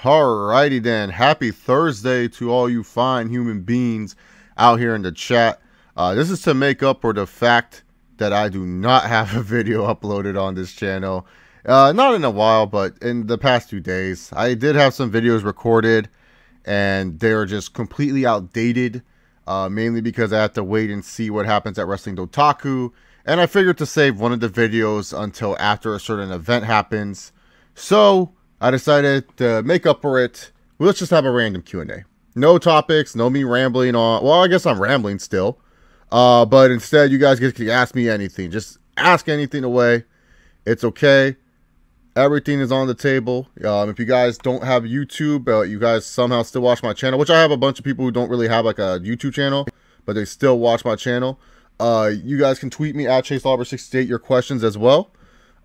Alrighty then. Happy Thursday to all you fine human beings out here in the chat. This is to make up for the fact that I do not have a video uploaded on this channel. Not in a while, but in the past 2 days. I did have some videos recorded, and they're just completely outdated. Mainly because I have to wait and see what happens at Wrestling Dotaku. And I figured to save one of the videos until after a certain event happens. So I decided to make up for it. Well, let's just have a random Q&A. No topics, no me rambling on. Well, I guess I'm rambling still. But instead, you guys get to ask me anything. Just ask anything away. It's okay. Everything is on the table. If you guys don't have YouTube, you guys somehow still watch my channel, which I have a bunch of people who don't really have like a YouTube channel, but they still watch my channel. You guys can tweet me at ChaseLauber68 your questions as well.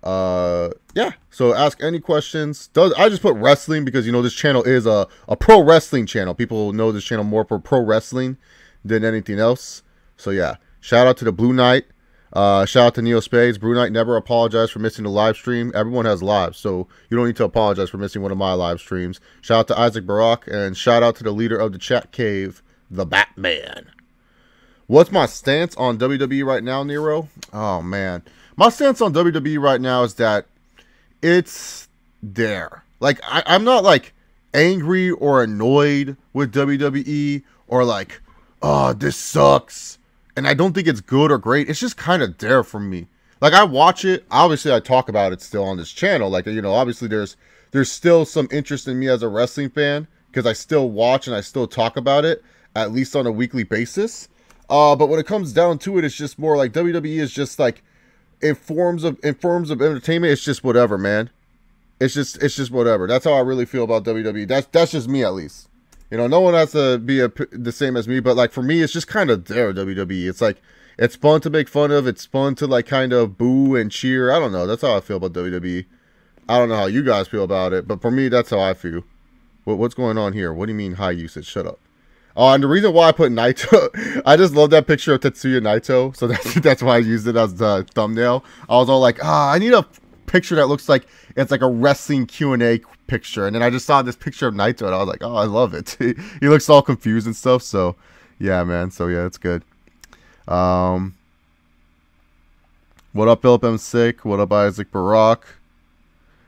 Yeah, so ask any questions. I just put wrestling because, you know, this channel is a pro wrestling channel. People know this channel more for pro wrestling than anything else. So yeah, shout out to the Blue Knight. Shout out to Neo Spades. Blue Knight never apologized for missing the live stream. Everyone has lives, so you don't need to apologize for missing one of my live streams. Shout out to Isaac Barak, and shout out to the leader of the chat cave, the Batman. What's my stance on WWE right now, Nero? Oh man, my stance on WWE right now is that it's there. Like I'm not like angry or annoyed with WWE or like, oh, this sucks. And I don't think it's good or great. It's just kind of there for me. Like, I watch it. Obviously, I talk about it still on this channel. Like, you know, obviously there's still some interest in me as a wrestling fan because I still watch and I still talk about it, at least on a weekly basis. But when it comes down to it, it's just more like WWE is just like, in forms of entertainment, it's just whatever, man. It's just whatever. That's how I really feel about WWE. That's just me, at least. You know, no one has to be the same as me, but like for me, it's just kind of there, WWE. It's like, it's fun to make fun of. It's fun to like kind of boo and cheer. I don't know. That's how I feel about WWE. I don't know how you guys feel about it, but for me, that's how I feel. What's going on here? What do you mean high usage? Shut up. Oh, and the reason why I put Naito, I just love that picture of Tetsuya Naito, so that's why I used it as the thumbnail. I was all like, I need a picture that looks like it's like a wrestling Q&A picture, and then I just saw this picture of Naito and I was like, oh, I love it. He looks all confused and stuff. So yeah, man. So yeah, it's good. What up, Philip M. Sick? What up, Isaac Barak?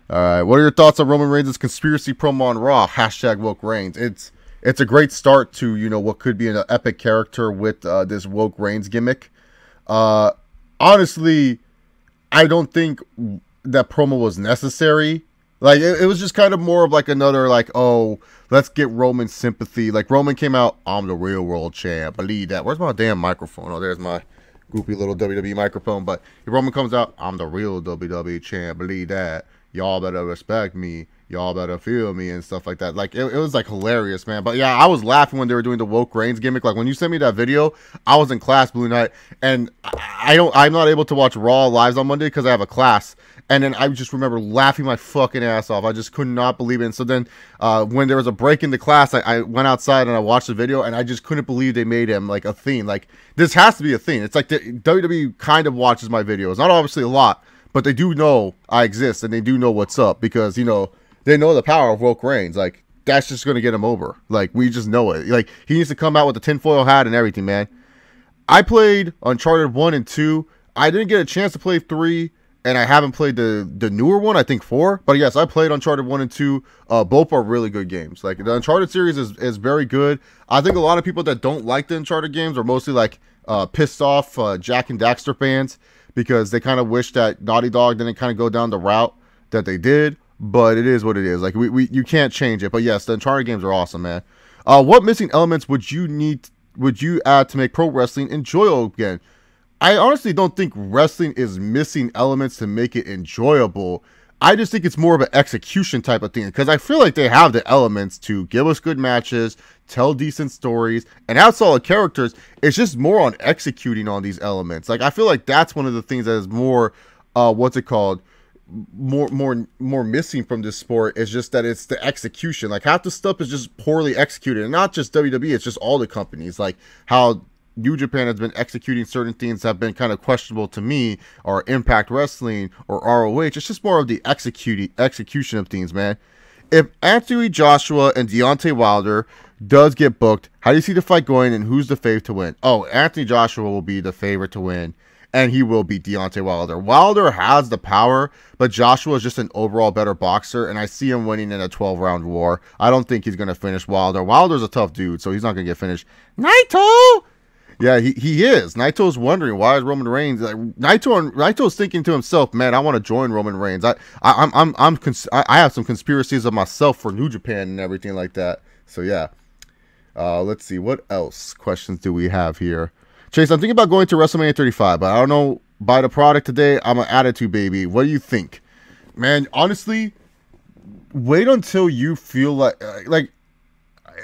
All right, what are your thoughts on Roman Reigns' conspiracy promo on Raw? Hashtag woke Reigns. It's a great start to, you know, what could be an epic character with this woke Reigns gimmick. Honestly, I don't think that promo was necessary. Like, it was just kind of more of like another, like, oh, let's get Roman sympathy. Like, Roman came out, I'm the real world champ. Believe that. Where's my damn microphone? Oh, there's my goopy little WWE microphone. But if Roman comes out, I'm the real WWE champ. Believe that. Y'all better respect me. Y'all better feel me and stuff like that. Like, it was like hilarious, man. But yeah, I was laughing when they were doing the woke Reigns gimmick. Like, when you sent me that video, I was in class, Blue Knight, and I'm not able to watch Raw lives on Monday because I have a class. And then I just remember laughing my fucking ass off. I just could not believe it. And so then when there was a break in the class, I went outside and I watched the video, and I just couldn't believe they made him like a thing. Like, this has to be a thing. It's like the WWE kind of watches my videos. Not obviously a lot, but they do know I exist and they do know what's up because, you know, they know the power of woke Reigns. Like, that's just going to get him over. Like, we just know it. Like, he needs to come out with a tinfoil hat and everything, man. I played Uncharted 1 and 2. I didn't get a chance to play 3. And I haven't played the newer one, I think 4. But yes, I played Uncharted 1 and 2. Both are really good games. Like, the Uncharted series is very good. I think a lot of people that don't like the Uncharted games are mostly like pissed off Jack and Daxter fans because they kind of wish that Naughty Dog didn't kind of go down the route that they did. But it is what it is. Like, you can't change it. But yes, the Uncharted games are awesome, man. What missing elements would you add to make pro wrestling enjoyable again? I honestly don't think wrestling is missing elements to make it enjoyable. I just think it's more of an execution type of thing because I feel like they have the elements to give us good matches, tell decent stories, and have solid characters. It's just more on executing on these elements. Like, I feel like that's one of the things that is more, more missing from this sport is just that it's the execution. Like, half the stuff is just poorly executed, and not just WWE. It's just all the companies. Like how New Japan has been executing certain things that have been kind of questionable to me, or Impact Wrestling or ROH. It's just more of the execution of things, man. If Anthony Joshua and Deontay Wilder does get booked, how do you see the fight going, and who's the favorite to win? Oh, Anthony Joshua will be the favorite to win, and he will beat Deontay Wilder. Wilder has the power, but Joshua is just an overall better boxer, and I see him winning in a 12-round war. I don't think he's going to finish Wilder. Wilder's a tough dude, so he's not going to get finished. Naito! Yeah, he is. Naito's wondering why is Roman Reigns like Naito's thinking to himself, man, I want to join Roman Reigns. I have some conspiracies of myself for New Japan and everything like that. So yeah. Let's see what else questions do we have here. Chase, I'm thinking about going to WrestleMania 35, but I don't know. Buy the product today. I'm an attitude baby. What do you think, man? Honestly, wait until you feel like.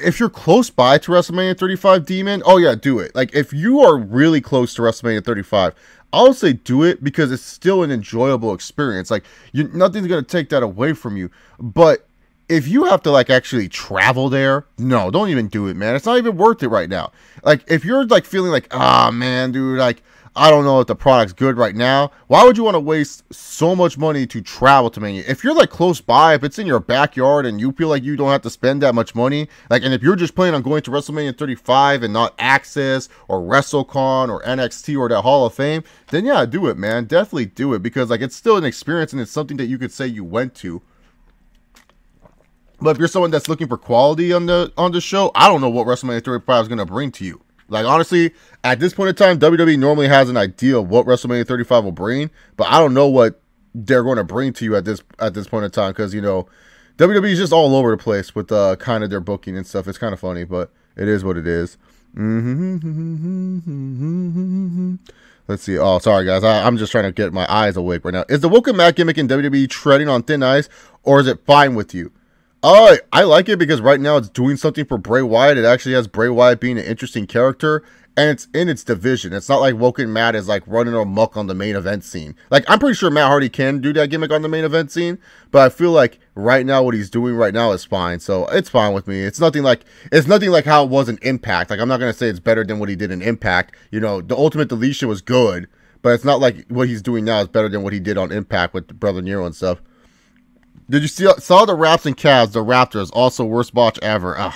If you're close by to WrestleMania 35, Demon, oh yeah, do it. Like, if you are really close to WrestleMania 35, I'll say do it because it's still an enjoyable experience. Like, nothing's going to take that away from you. But if you have to, like, actually travel there, no, don't even do it, man. It's not even worth it right now. Like, if you're, like, feeling like, ah, man, dude, like, I don't know if the product's good right now. Why would you want to waste so much money to travel to Mania? If you're like close by, if it's in your backyard and you feel like you don't have to spend that much money, like, and if you're just planning on going to WrestleMania 35 and not Access or WrestleCon or NXT or that Hall of Fame, then yeah, do it, man. Definitely do it because like it's still an experience and it's something that you could say you went to. But if you're someone that's looking for quality on the show, I don't know what WrestleMania 35 is going to bring to you. Like, honestly, at this point in time, WWE normally has an idea of what WrestleMania 35 will bring, but I don't know what they're going to bring to you at this point in time because, you know, WWE is just all over the place with kind of their booking and stuff. It's kind of funny, but it is what it is. Let's see. Oh, sorry, guys. I'm just trying to get my eyes awake right now. Is the Woken Mac gimmick in WWE treading on thin ice, or is it fine with you? I like it because right now it's doing something for Bray Wyatt. It actually has Bray Wyatt being an interesting character, and it's in its division. It's not like Woken Matt is like running amok on the main event scene. Like, I'm pretty sure Matt Hardy can do that gimmick on the main event scene, but I feel like right now what he's doing right now is fine. So it's fine with me. It's nothing like how it was in Impact. Like, I'm not gonna say it's better than what he did in Impact. You know, the Ultimate Deletion was good, but it's not like what he's doing now is better than what he did on Impact with Brother Nero and stuff. Did you saw the Raps and Cavs, the Raptors, also worst botch ever? Ugh.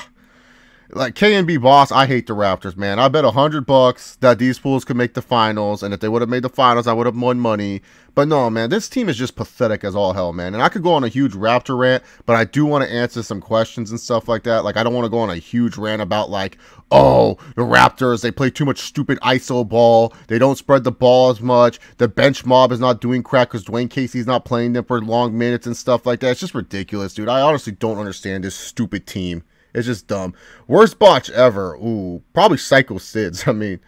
Like, KNB boss, I hate the Raptors, man. I bet $100 that these fools could make the finals, and if they would have made the finals, I would have won money. But no, man, this team is just pathetic as all hell, man. And I could go on a huge Raptor rant, but I do want to answer some questions and stuff like that. Like, I don't want to go on a huge rant about, like, oh, the Raptors, they play too much stupid ISO ball. They don't spread the ball as much. The bench mob is not doing crap because Dwayne Casey's not playing them for long minutes and stuff like that. It's just ridiculous, dude. I honestly don't understand this stupid team. It's just dumb. Worst botch ever. Ooh, probably Psycho Sid's. I mean,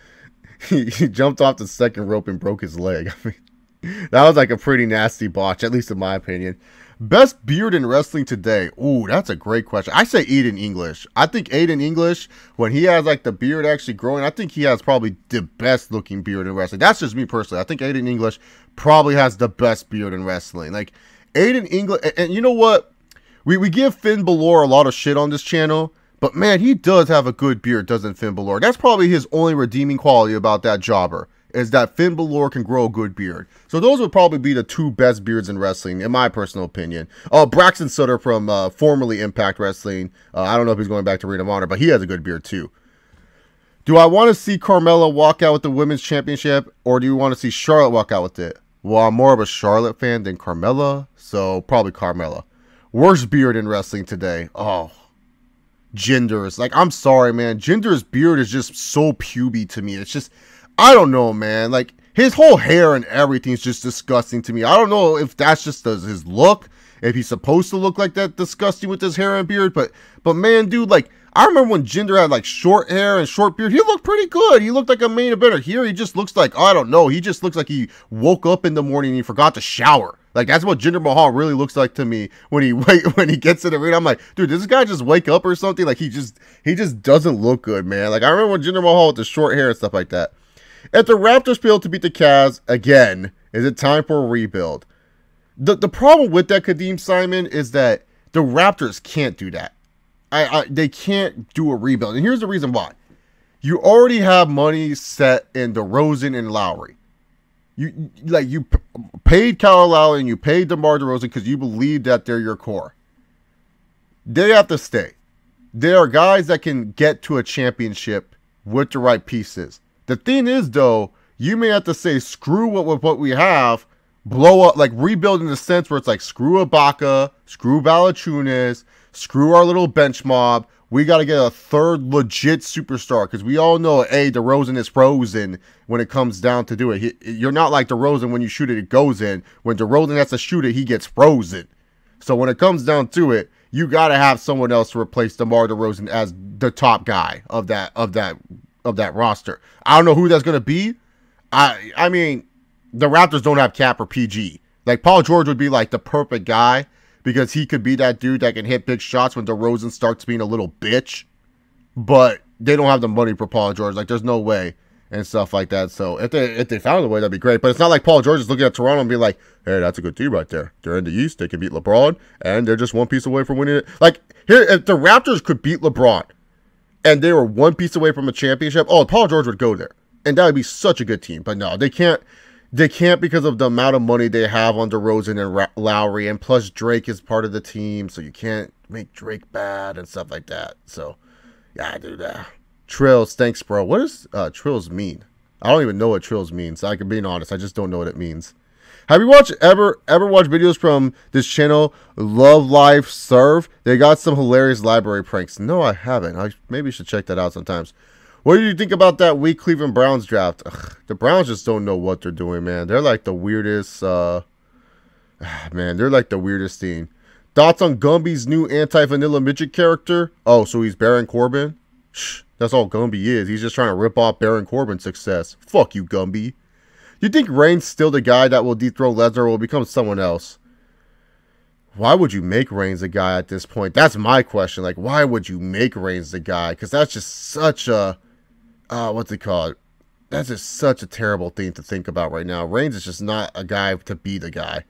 he jumped off the second rope and broke his leg. I mean, that was like a pretty nasty botch, at least in my opinion. Best beard in wrestling today. Ooh, that's a great question. I say Aiden English. I think Aiden English, when he has like the beard actually growing, I think he has probably the best looking beard in wrestling. That's just me personally. I think Aiden English probably has the best beard in wrestling. Like, Aiden English, and you know what? We give Finn Balor a lot of shit on this channel, but man, he does have a good beard, doesn't Finn Balor? That's probably his only redeeming quality about that jobber, is that Finn Balor can grow a good beard. So those would probably be the two best beards in wrestling, in my personal opinion. Braxton Sutter from formerly Impact Wrestling. I don't know if he's going back to Ring of Honor, but he has a good beard too. Do I want to see Carmella walk out with the Women's Championship, or do you want to see Charlotte walk out with it? Well, I'm more of a Charlotte fan than Carmella, so probably Carmella. Worst beard in wrestling today. Oh, Jinder's. Like, I'm sorry, man. Jinder's beard is just so puby to me. It's just, I don't know, man. Like, his whole hair and everything is just disgusting to me. I don't know if that's just his look, if he's supposed to look like that disgusting with his hair and beard. But man, dude, like, I remember when Jinder had like short hair and short beard, he looked pretty good. He looked like a main eventer. Here, he just looks like, I don't know. He just looks like he woke up in the morning and he forgot to shower. Like, that's what Jinder Mahal really looks like to me when he gets to the ring. I'm like, dude, does this guy just wake up or something? Like, he just doesn't look good, man. Like, I remember when Jinder Mahal with the short hair and stuff like that. If the Raptors fail to beat the Cavs again, is it time for a rebuild? The problem with that, Kadeem Simon, is that the Raptors can't do that. They can't do a rebuild. And here's the reason why. You already have money set in DeRozan and Lowry. You paid Kyle Lowry and you paid DeMar DeRozan because you believe that they're your core. They have to stay. There are guys that can get to a championship with the right pieces. The thing is, though, you may have to say, screw what we have, blow up, like rebuild in the sense where it's like, screw Ibaka, screw Valanciunas, screw our little bench mob. We got to get a third legit superstar because we all know, DeRozan is frozen when it comes down to do it. You're not like DeRozan when you shoot it, it goes in. When DeRozan has to shoot it, he gets frozen. So when it comes down to it, you got to have someone else to replace DeMar DeRozan as the top guy of that roster. I don't know who that's going to be. I mean, the Raptors don't have cap or PG. Like, Paul George would be like the perfect guy because he could be that dude that can hit big shots when DeRozan starts being a little bitch. But they don't have the money for Paul George. Like, there's no way and stuff like that. So if they found a way, that'd be great. But it's not like Paul George is looking at Toronto and being like, hey, that's a good team right there. They're in the East. They can beat LeBron. And they're just one piece away from winning it. Like, here, if the Raptors could beat LeBron and they were one piece away from a championship, Paul George would go there. And that would be such a good team. But no, they can't. They can't because of the amount of money they have on DeRozan and Lowry. And plus, Drake is part of the team. So you can't make Drake bad and stuff like that. So, yeah, dude. Trills, thanks, bro. What does Trills mean? I don't even know what Trills means. I can be honest. I just don't know what it means. Have you ever watched videos from this channel, Love Life Serve? They got some hilarious library pranks. No, I haven't. I maybe should check that out sometimes. What do you think about that weak Cleveland Browns draft? The Browns just don't know what they're doing, man. They're like the weirdest, they're like the weirdest team. Thoughts on Gumby's new anti-vanilla midget character? Oh, so he's Baron Corbin? Shh, that's all Gumby is. He's just trying to rip off Baron Corbin's success. Fuck you, Gumby. You think Reigns still the guy that will dethrone Lesnar or will become someone else? Why would you make Reigns the guy at this point? That's my question. Like, why would you make Reigns the guy? Because that's just such a... what's it called? That's just such a terrible thing to think about right now. Reigns is just not a guy to be the guy.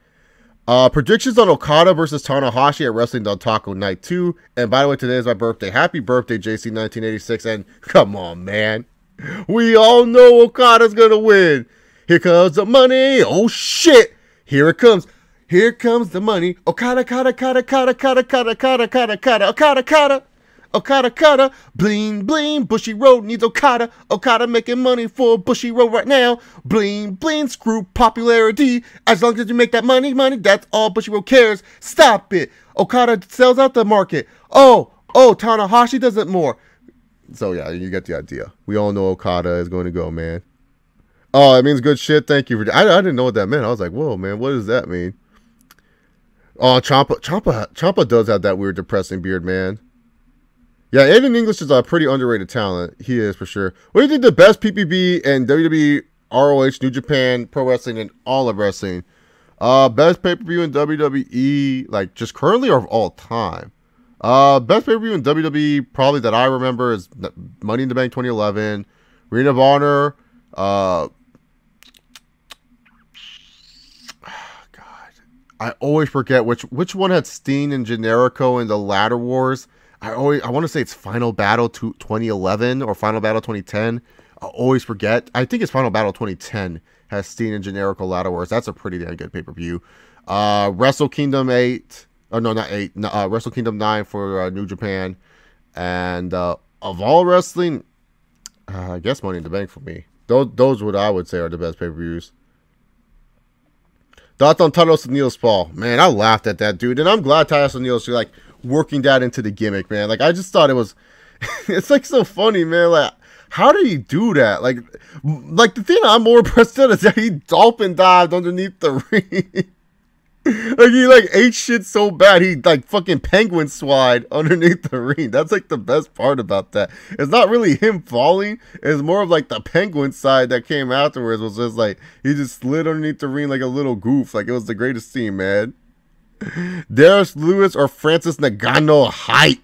Predictions on Okada versus Tanahashi at Wrestling Don Taco Night 2. And by the way, today is my birthday. Happy birthday, JC1986. And come on, man. We all know Okada's going to win. Here comes the money. Oh, shit. Here it comes. Here comes the money. Okada, Okada, Okada, Okada, Okada, Okada, Okada, Okada, Okada, Okada, Okada. Okada, Okada, bling, bling, Bushy Road needs Okada. Okada making money for Bushy Road right now. Bling, bling, screw popularity. As long as you make that money, that's all Bushy Road cares. Stop it. Okada sells out the market. Oh, Tanahashi does it more. So, yeah, you get the idea. We all know Okada is going to go, man. Oh, it means good shit. Thank you for I didn't know what that meant. I was like, whoa, man, what does that mean? Oh, Ciampa does have that weird depressing beard, man. Yeah, Aiden English is a pretty underrated talent. He is, for sure. What do you think the best PPV and WWE, ROH, New Japan, Pro Wrestling, and all of wrestling? Best pay-per-view in WWE, like, just currently or of all time? Best pay-per-view in WWE, probably that I remember, is Money in the Bank 2011. Ring of Honor. God. I always forget which one had Steen and Generico in the Ladder Wars. I want to say it's Final Battle 2011 or Final Battle 2010. I always forget. I think it's Final Battle 2010 has Steen and Generico Ladder Wars. That's a pretty damn good pay-per-view. Wrestle Kingdom 8. Oh, no, not 8. Wrestle Kingdom 9 for New Japan. And of all wrestling, I guess Money in the Bank for me. Those what I would say are the best pay-per-views. Thoughts on Titus O'Neil's fall? Man, I laughed at that, dude. And I'm glad Titus O'Neil's like working that into the gimmick, man. Like, I just thought it was... it's like so funny, man. Like, how did he do that? Like the thing I'm more impressed with is that he dolphin dived underneath the ring. Like, he like ate shit so bad he like fucking penguin slide underneath the ring. That's like the best part about that. It's not really him falling. It's more of like the penguin side that came afterwards was just like he just slid underneath the ring like a little goof. Like, it was the greatest scene, man. Darius Lewis or Francis Ngannou hype.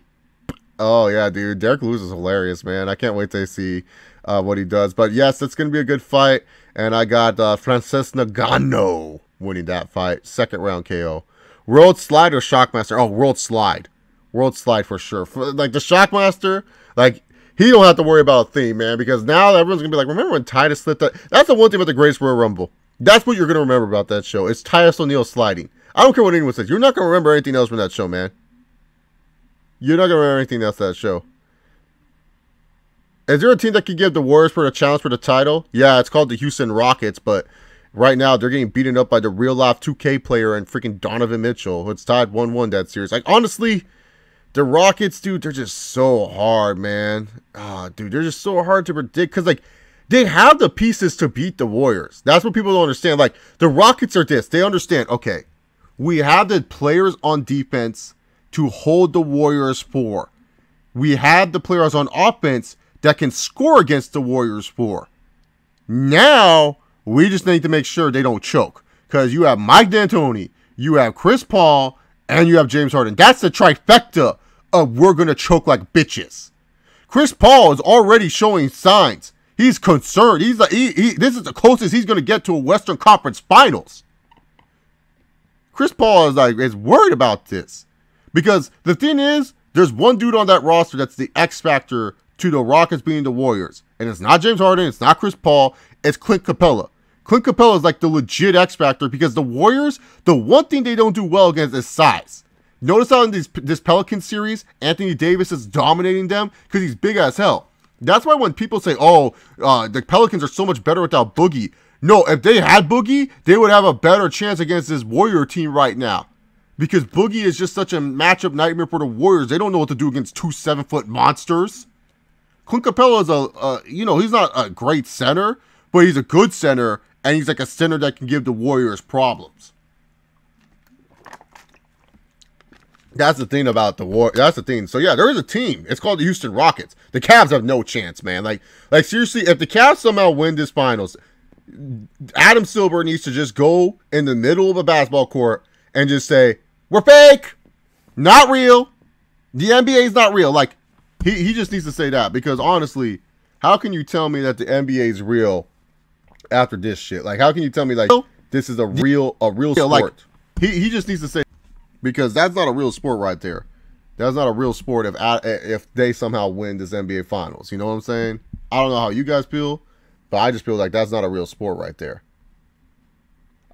Oh yeah, dude. Derek Lewis is hilarious, man. I can't wait to see what he does. But yes, it's gonna be a good fight. And I got Francis Ngannou winning that fight. Second round KO. World Slide or Shockmaster? Oh, World Slide. World Slide for sure. Like the Shockmaster, like he don't have to worry about a thing, man, because now everyone's gonna be like, remember when Titus slipped that? That's the one thing about the Greatest Royal Rumble. That's what you're gonna remember about that show. It's Titus O'Neil sliding. I don't care what anyone says. You're not gonna remember anything else from that show, man. You're not gonna remember anything else that show. Is there a team that could give the Warriors for the challenge for the title? Yeah, it's called the Houston Rockets, but right now they're getting beaten up by the real life 2K player and freaking Donovan Mitchell. It's tied 1-1 that series. Like, honestly, the Rockets, dude, they're just so hard, man. Dude, they're just so hard to predict because, like, they have the pieces to beat the Warriors. That's what people don't understand. Like, the Rockets are this. They understand, okay, we have the players on defense to hold the Warriors for. We have the players on offense that can score against the Warriors for. Now, we just need to make sure they don't choke. Because you have Mike D'Antoni, you have Chris Paul, and you have James Harden. That's the trifecta of we're going to choke like bitches. Chris Paul is already showing signs. He's concerned. He's like, this is the closest he's going to get to a Western Conference Finals. Chris Paul is worried about this. Because the thing is, there's one dude on that roster that's the X factor to the Rockets beating the Warriors. And it's not James Harden, it's not Chris Paul, it's Clint Capella. Clint Capella is like the legit X factor because the Warriors, the one thing they don't do well against is size. Notice how in this Pelican series, Anthony Davis is dominating them because he's big as hell. That's why when people say, oh, the Pelicans are so much better without Boogie. No, if they had Boogie, they would have a better chance against this Warrior team right now. Because Boogie is just such a matchup nightmare for the Warriors. They don't know what to do against 2 7-foot monsters. Clint Capella is he's not a great center, but he's a good center, and he's like a center that can give the Warriors problems. That's the thing about the war. That's the thing. So yeah, there is a team. It's called the Houston Rockets. The Cavs have no chance, man. Like seriously, if the Cavs somehow win this finals, Adam Silver needs to just go in the middle of a basketball court and just say, "We're fake, not real. The NBA is not real." Like. He just needs to say that because honestly, how can you tell me that the NBA is real after this shit? Like, how can you tell me like this is a real sport? Like, he just needs to say because that's not a real sport right there. That's not a real sport if they somehow win this NBA Finals. You know what I'm saying? I don't know how you guys feel, but I just feel like that's not a real sport right there.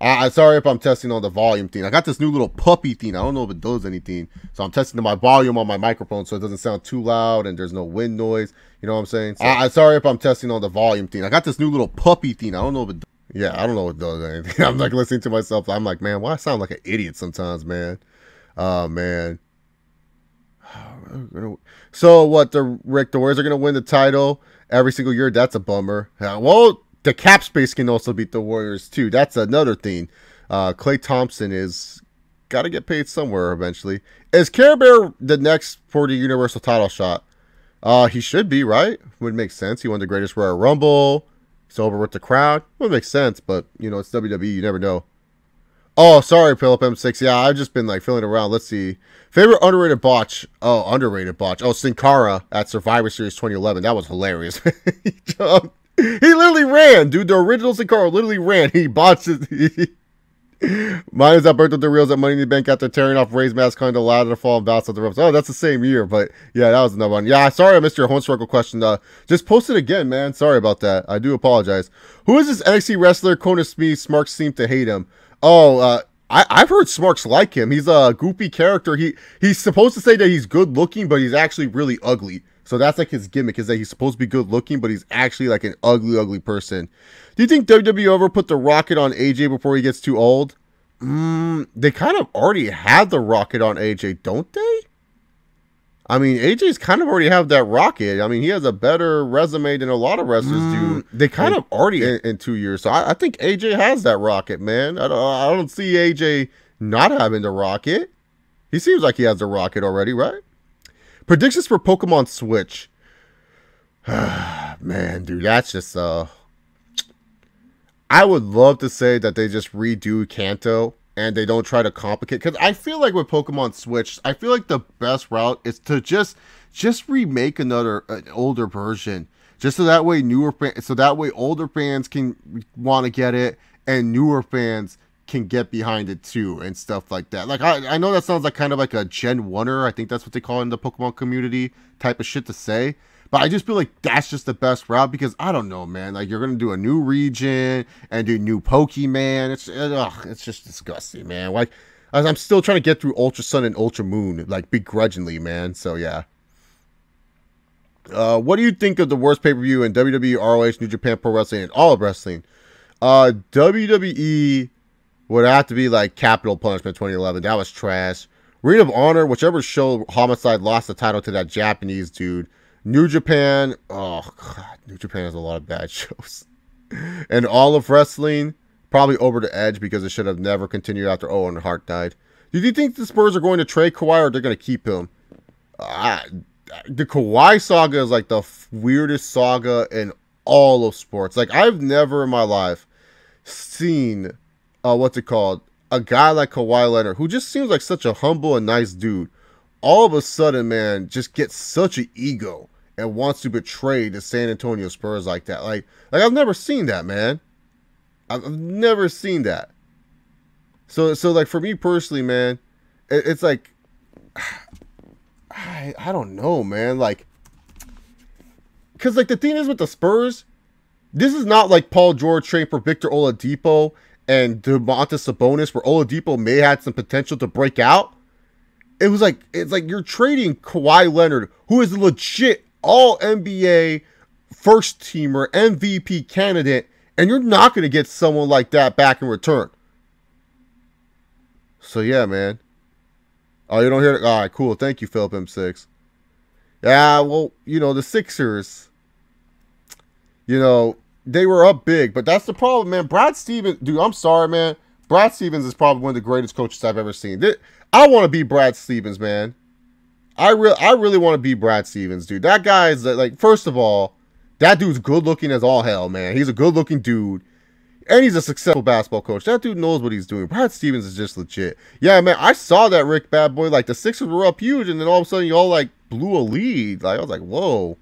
I'm sorry if I'm testing on the volume thing. I got this new little puppy thing. I don't know if it does anything. So I'm testing my volume on my microphone so it doesn't sound too loud and there's no wind noise. You know what I'm saying? So, I'm sorry if I'm testing on the volume thing. I got this new little puppy thing. I don't know if it does. Yeah, I don't know if it does anything. I'm like listening to myself. I'm like, man, why I sound like an idiot sometimes, man? Man. So what, the Warriors are going to win the title every single year? That's a bummer. Well, the cap space can also beat the Warriors too. That's another thing. Klay Thompson is got to get paid somewhere eventually. Is Care Bear the next for the Universal title shot? He should be, right? Would make sense. He won the Greatest Royal Rumble. He's over with the crowd. Would make sense, but you know it's WWE. You never know. Oh, sorry, Philip M6. Yeah, I've just been like feeling around. Let's see. Favorite underrated botch. Oh, underrated botch. Oh, Sin Cara at Survivor Series 2011. That was hilarious. He jumped. He literally ran, dude. The original Sin Cara literally ran. He botched it. Mine is Alberto Del Rio's at Money in the Bank after tearing off Ray's mask on the ladder to fall and bounce off the ropes. Oh, that's the same year, but yeah, that was another one. Yeah, sorry I missed your home circle question. Just post it again, man. Sorry about that. I do apologize. Who is this NXT wrestler? Kona Smee. Smarks seem to hate him. Oh, I've heard Smarks like him. He's a goofy character. He's supposed to say that he's good looking, but he's actually really ugly. So that's like his gimmick, is that he's supposed to be good looking, but he's actually like an ugly person. Do you think WWE ever put the Rocket on AJ before he gets too old? They kind of already have the Rocket on AJ, don't they? I mean, AJ's kind of already have that Rocket. I mean, he has a better resume than a lot of wrestlers do. They kind of already in 2 years. So I think AJ has that Rocket, man. I don't see AJ not having the Rocket. He seems like he has the Rocket already, right? Predictions for Pokemon Switch. Man, dude, that's just I would love to say that they just redo Kanto and they don't try to complicate, because I feel like with Pokemon Switch, I feel like the best route is to just remake an older version, just so that way older fans can want to get it and newer fans can get behind it too and stuff like that. Like I know that sounds like kind of like a Gen 1er. I think that's what they call it in the Pokemon community type of shit to say. But I just feel like that's just the best route, because I don't know, man. Like, you're going to do a new region and do new Pokemon. It's just disgusting, man. Like, As I'm still trying to get through Ultra Sun and Ultra Moon, like, begrudgingly, man. So, yeah. What do you think of the worst pay-per-view in WWE, ROH, New Japan Pro Wrestling, and all of wrestling? WWE would have to be, like, Capital Punishment 2011. That was trash. Ring of Honor, whichever show Homicide lost the title to that Japanese dude. New Japan, oh, God. New Japan has a lot of bad shows. And all of wrestling, probably Over the Edge because it should have never continued after Owen Hart died. Do you think the Spurs are going to trade Kawhi or they're going to keep him? The Kawhi saga is like the weirdest saga in all of sports. Like, I've never in my life seen, what's it called? A guy like Kawhi Leonard, who just seems like such a humble and nice dude, all of a sudden, man, just gets such an ego and wants to betray the San Antonio Spurs like that. Like I've never seen that, man. I've never seen that. So like, for me personally, man, it's like, I don't know, man. Like, because, like, the thing is with the Spurs, this is not like Paul George trained for Victor Oladipo and Domantas Sabonis, where Oladipo may have had some potential to break out. It's like you're trading Kawhi Leonard, who is a legit All-NBA first-teamer, MVP candidate, and you're not going to get someone like that back in return. So, yeah, man. Oh, you don't hear it? All right, cool. Thank you, Philip M6. Yeah, well, the Sixers, they were up big, but that's the problem, man. Brad Stevens, dude, I'm sorry, man. Brad Stevens is probably one of the greatest coaches I've ever seen. I want to be Brad Stevens, man. I really want to be Brad Stevens, dude. That guy is, like, first of all, that dude's good looking as all hell, man. He's a good looking dude. And he's a successful basketball coach. That dude knows what he's doing. Brad Stevens is just legit. Yeah, man, I saw that, Rick Bad Boy. Like, the Sixers were up huge, and then all of a sudden, you all, like, blew a lead. Like, I was like, whoa.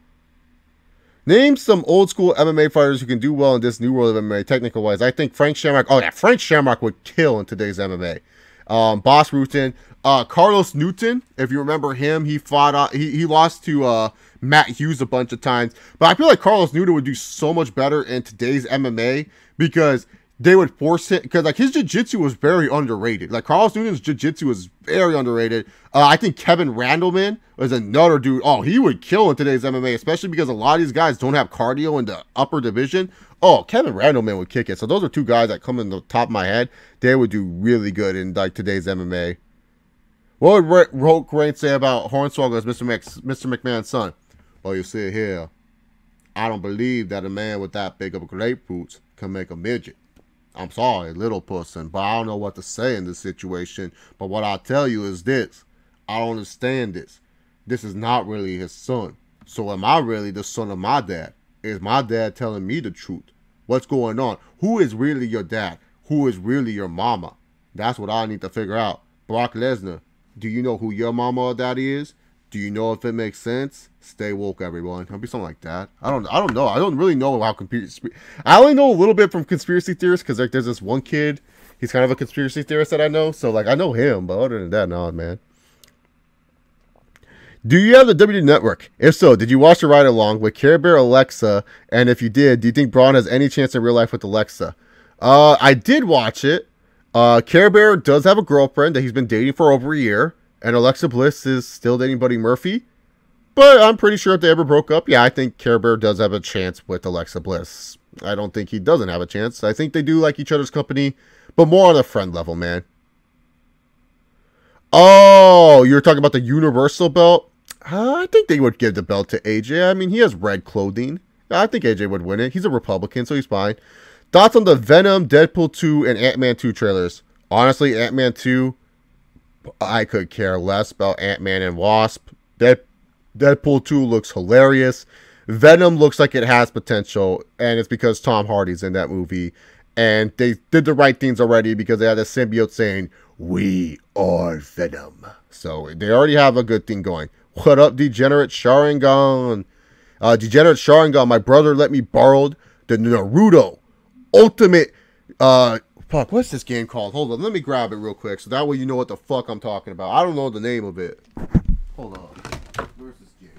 Name some old school MMA fighters who can do well in this new world of MMA, technical wise. I think Frank Shamrock. Oh, yeah, Frank Shamrock would kill in today's MMA. Boss Rutan. Carlos Newton, if you remember him, he fought. He lost to Matt Hughes a bunch of times. But I feel like Carlos Newton would do so much better in today's MMA because they would force it. Because, like, his jiu-jitsu was very underrated. Like, Carlos Newton's jiu-jitsu was very underrated. I think Kevin Randleman was another dude. Oh, he would kill in today's MMA, especially because a lot of these guys don't have cardio in the upper division. Oh, Kevin Randleman would kick it. So those are two guys that come in the top of my head. They would do really good in, like, today's MMA. What would Hulk Reign say about Hornswoggle as Mr. McMahon's son? Well, you see here, I don't believe that a man with that big of a grapefruit can make a midget. I'm sorry, little person, but I don't know what to say in this situation. But what I'll tell you is this. I don't understand this. This is not really his son. So am I really the son of my dad? Is my dad telling me the truth? What's going on? Who is really your dad? Who is really your mama? That's what I need to figure out. Brock Lesnar, do you know who your mama or daddy is? Do you know if it makes sense? Stay woke, everyone. It'll be something like that. I don't know. I don't really know how I only know a little bit from conspiracy theorists because, like, there's this one kid. He's kind of a conspiracy theorist that I know. So, like, I know him, but other than that, no, man. Do you have the WWE Network? If so, did you watch the ride along with Care Bear Alexa? And if you did, do you think Braun has any chance in real life with Alexa? I did watch it. Care Bear does have a girlfriend that he's been dating for over a year. And Alexa Bliss is still dating Buddy Murphy. But I'm pretty sure if they ever broke up, yeah, I think Care Bear does have a chance with Alexa Bliss. I don't think he doesn't have a chance. I think they do like each other's company, but more on a friend level, man. Oh, you're talking about the Universal belt? I think they would give the belt to AJ. I mean, he has red clothing. I think AJ would win it. He's a Republican, so he's fine. Thoughts on the Venom, Deadpool 2, and Ant-Man 2 trailers? Honestly, Ant-Man 2, I could care less about Ant-Man and Wasp. Deadpool 2 looks hilarious. Venom looks like it has potential, and it's because Tom Hardy's in that movie. And they did the right things already because they had a symbiote saying, "We are Venom." So they already have a good thing going. What up, Degenerate Sharingan? Degenerate Sharingan, my brother let me borrow the Naruto Ultimate... Fuck, what's this game called? Hold on, let me grab it real quick so that way you know what the fuck I'm talking about. I don't know the name of it. Hold on. Where's this game?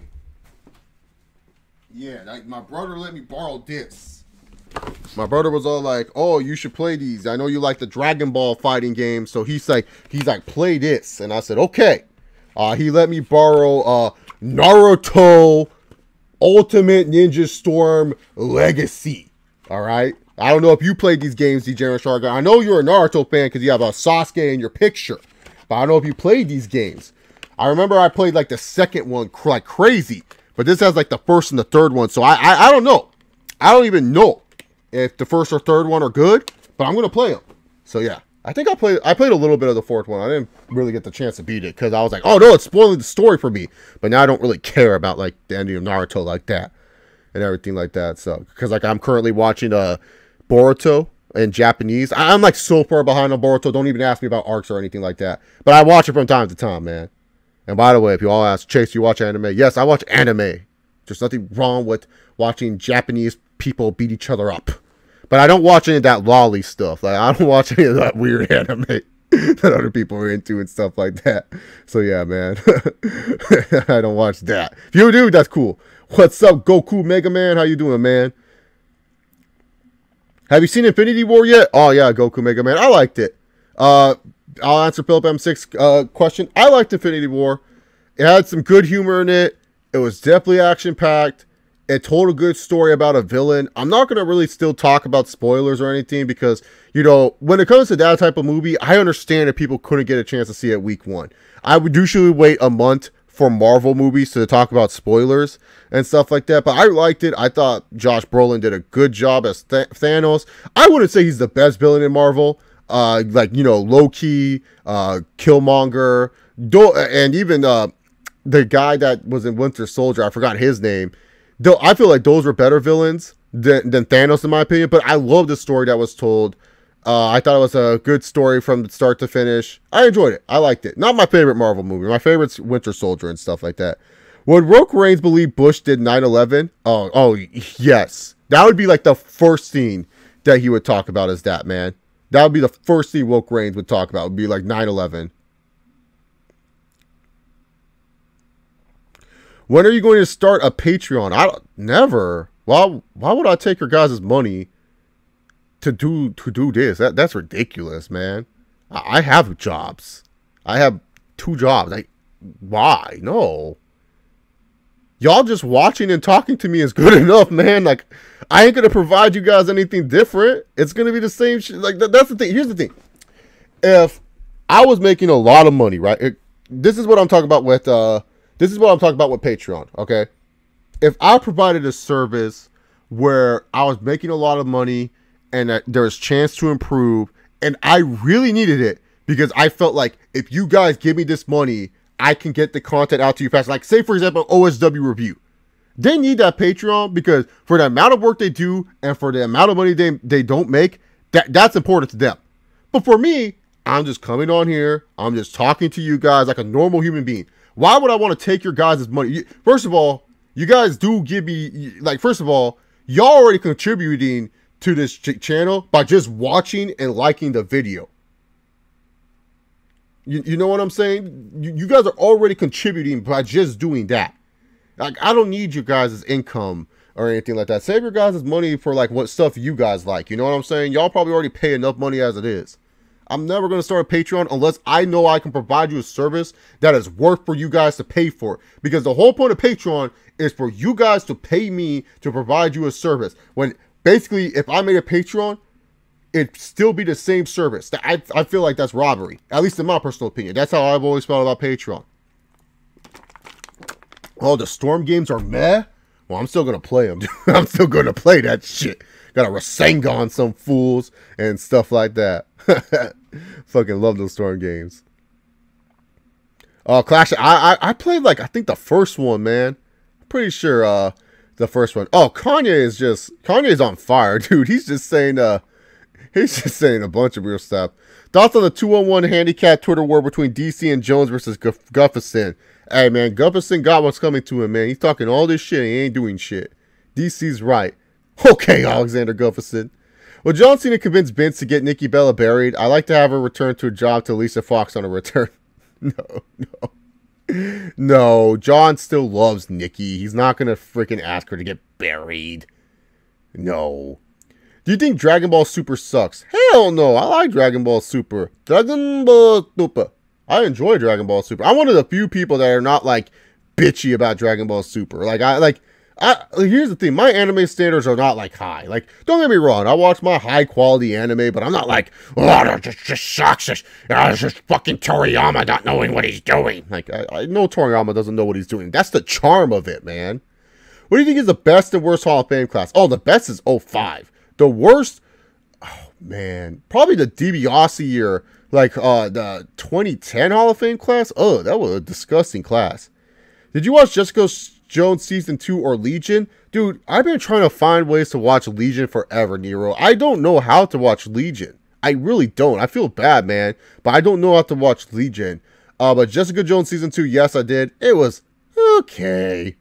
Yeah, my brother let me borrow this. My brother was all like, "Oh, you should play these. I know you like the Dragon Ball fighting game." So he's like, "Play this." And I said, "Okay." He let me borrow Naruto Ultimate Ninja Storm Legacy. All right. I don't know if you played these games, Degenerate Shark. I know you're a Naruto fan because you have a Sasuke in your picture. But I don't know if you played these games. I remember I played like the second one like crazy. But this has like the first and the third one. So I don't know. I don't even know if the first or third one are good. But I'm going to play them. So yeah. I think I played a little bit of the fourth one. I didn't really get the chance to beat it because I was like, oh no, it's spoiling the story for me. But now I don't really care about like the ending of Naruto like that and everything like that. So because like I'm currently watching Boruto in Japanese. I'm like so far behind on Boruto. Don't even ask me about arcs or anything like that. But I watch it from time to time, man. And by the way, if you all ask, Chase, you watch anime? Yes, I watch anime. There's nothing wrong with watching Japanese people beat each other up. But I don't watch any of that lolly stuff. Like, I don't watch any of that weird anime that other people are into and stuff like that. So, yeah, man. I don't watch that. If you do, that's cool. What's up, Goku Mega Man? How you doing, man? Have you seen Infinity War yet? Oh, yeah, Goku Mega Man. I liked it. I'll answer Philip M6 question. I liked Infinity War. It had some good humor in it. It was definitely action-packed. It told a good story about a villain. I'm not going to really still talk about spoilers or anything because, you know, when it comes to that type of movie, I understand if people couldn't get a chance to see it week one. I would usually wait a month for Marvel movies to talk about spoilers and stuff like that. But I liked it. I thought Josh Brolin did a good job as Thanos. I wouldn't say he's the best villain in Marvel. Like, you know, Loki, Killmonger, and even the guy that was in Winter Soldier. I forgot his name. Though I feel like those were better villains than Thanos, in my opinion. But I love the story that was told. I thought it was a good story from start to finish. I enjoyed it. I liked it. Not my favorite Marvel movie. My favorite's Winter Soldier and stuff like that. Would Roke Reigns believe Bush did 9/11? Oh, yes. That would be like the first scene that he would talk about is that, man. That would be the first thing Woke Reigns would talk about. Would be like 9/11. When are you going to start a Patreon? Never. Why would I take your guys' money to do this? That's ridiculous, man. I have jobs. I have 2 jobs. Why? No. Y'all just watching and talking to me is good enough, man. Like, I ain't gonna provide you guys anything different. It's gonna be the same shit. Like, that's the thing. Here's the thing. If I was making a lot of money, right? This is what I'm talking about with Patreon, okay? If I provided a service where I was making a lot of money and there was chance to improve and I really needed it because I felt like if you guys give me this money, I can get the content out to you fast. Like, say, for example, OSW Review. They need that Patreon because for the amount of work they do and for the amount of money they don't make, that's important to them. But for me, I'm just coming on here. I'm just talking to you guys like a normal human being. Why would I want to take your guys' money? First of all, you guys do give me, like, first of all, y'all already contributing to this channel by just watching and liking the video. You know what I'm saying? You guys are already contributing by just doing that. Like, I don't need you guys' income or anything like that. Save your guys' money for, like, what stuff you guys like. You know what I'm saying? Y'all probably already pay enough money as it is. I'm never going to start a Patreon unless I know I can provide you a service that is worth for you guys to pay for. Because the whole point of Patreon is for you guys to pay me to provide you a service. When basically, if I made a Patreon, it'd still be the same service. I feel like that's robbery. At least in my personal opinion. That's how I've always felt about Patreon. Oh, the Storm games are meh? Well, I'm still going to play them. I'm still going to play that shit. Got to Rasengan some fools and stuff like that. Fucking love those Storm games. Clash. I played, like, I think the first one, man. I'm pretty sure the first one. Oh, Kanye's on fire, dude. He's just saying a bunch of weird stuff. Thoughts on the 2-on-1 handicap Twitter war between DC and Jones versus Gufferson? Hey, man, Gufferson got what's coming to him, man. He's talking all this shit and he ain't doing shit. DC's right. Okay, Alexander Gufferson. Will John Cena convince Vince to get Nikki Bella buried? I like to have her return to a job to Lisa Fox on a return. No, John still loves Nikki. He's not going to freaking ask her to get buried. No. Do you think Dragon Ball Super sucks? Hell no. I like Dragon Ball Super. Dragon Ball Super. I enjoy Dragon Ball Super. I'm one of the few people that are not like bitchy about Dragon Ball Super. Here's the thing. My anime standards are not like high. Like, don't get me wrong. I watch my high quality anime, but I'm not like, oh, that just sucks. It's just fucking Toriyama not knowing what he's doing. Like, I know Toriyama doesn't know what he's doing. That's the charm of it, man. What do you think is the best and worst Hall of Fame class? Oh, the best is 05. The worst, oh man, probably the DiBiase year, like the 2010 Hall of Fame class. Oh, that was a disgusting class. Did you watch Jessica Jones Season 2 or Legion? Dude, I've been trying to find ways to watch Legion forever, Nero. I don't know how to watch Legion. I really don't. I feel bad, man, but I don't know how to watch Legion. But Jessica Jones Season 2, yes, I did. It was okay.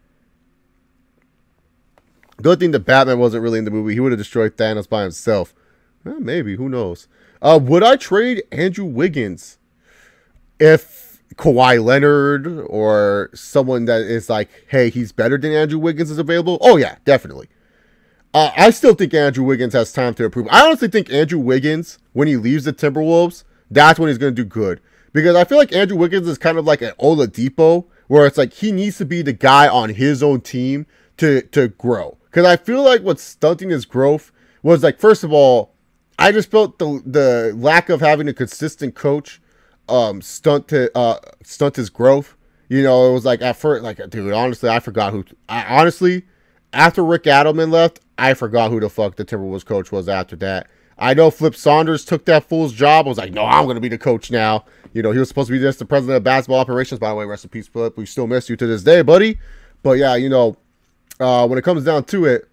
Good thing the Batman wasn't really in the movie. He would have destroyed Thanos by himself. Maybe. Who knows? Would I trade Andrew Wiggins if Kawhi Leonard or someone that is like, hey, he's better than Andrew Wiggins is available? Oh, yeah, definitely. I still think Andrew Wiggins has time to improve. I honestly think Andrew Wiggins, when he leaves the Timberwolves, that's when he's going to do good. Because I feel like Andrew Wiggins is kind of like an Oladipo, where it's like he needs to be the guy on his own team to grow. Because I feel like what's stunting his growth was, like, first of all, I just felt the lack of having a consistent coach stunt his growth. You know, it was like at first, like, dude, honestly, I forgot who. Honestly, after Rick Adelman left, I forgot who the fuck the Timberwolves coach was after that. I know Flip Saunders took that fool's job. I was like, no, I'm going to be the coach now. You know, he was supposed to be just the president of basketball operations. By the way, rest in peace, Flip. We still miss you to this day, buddy. But yeah, you know, when it comes down to it,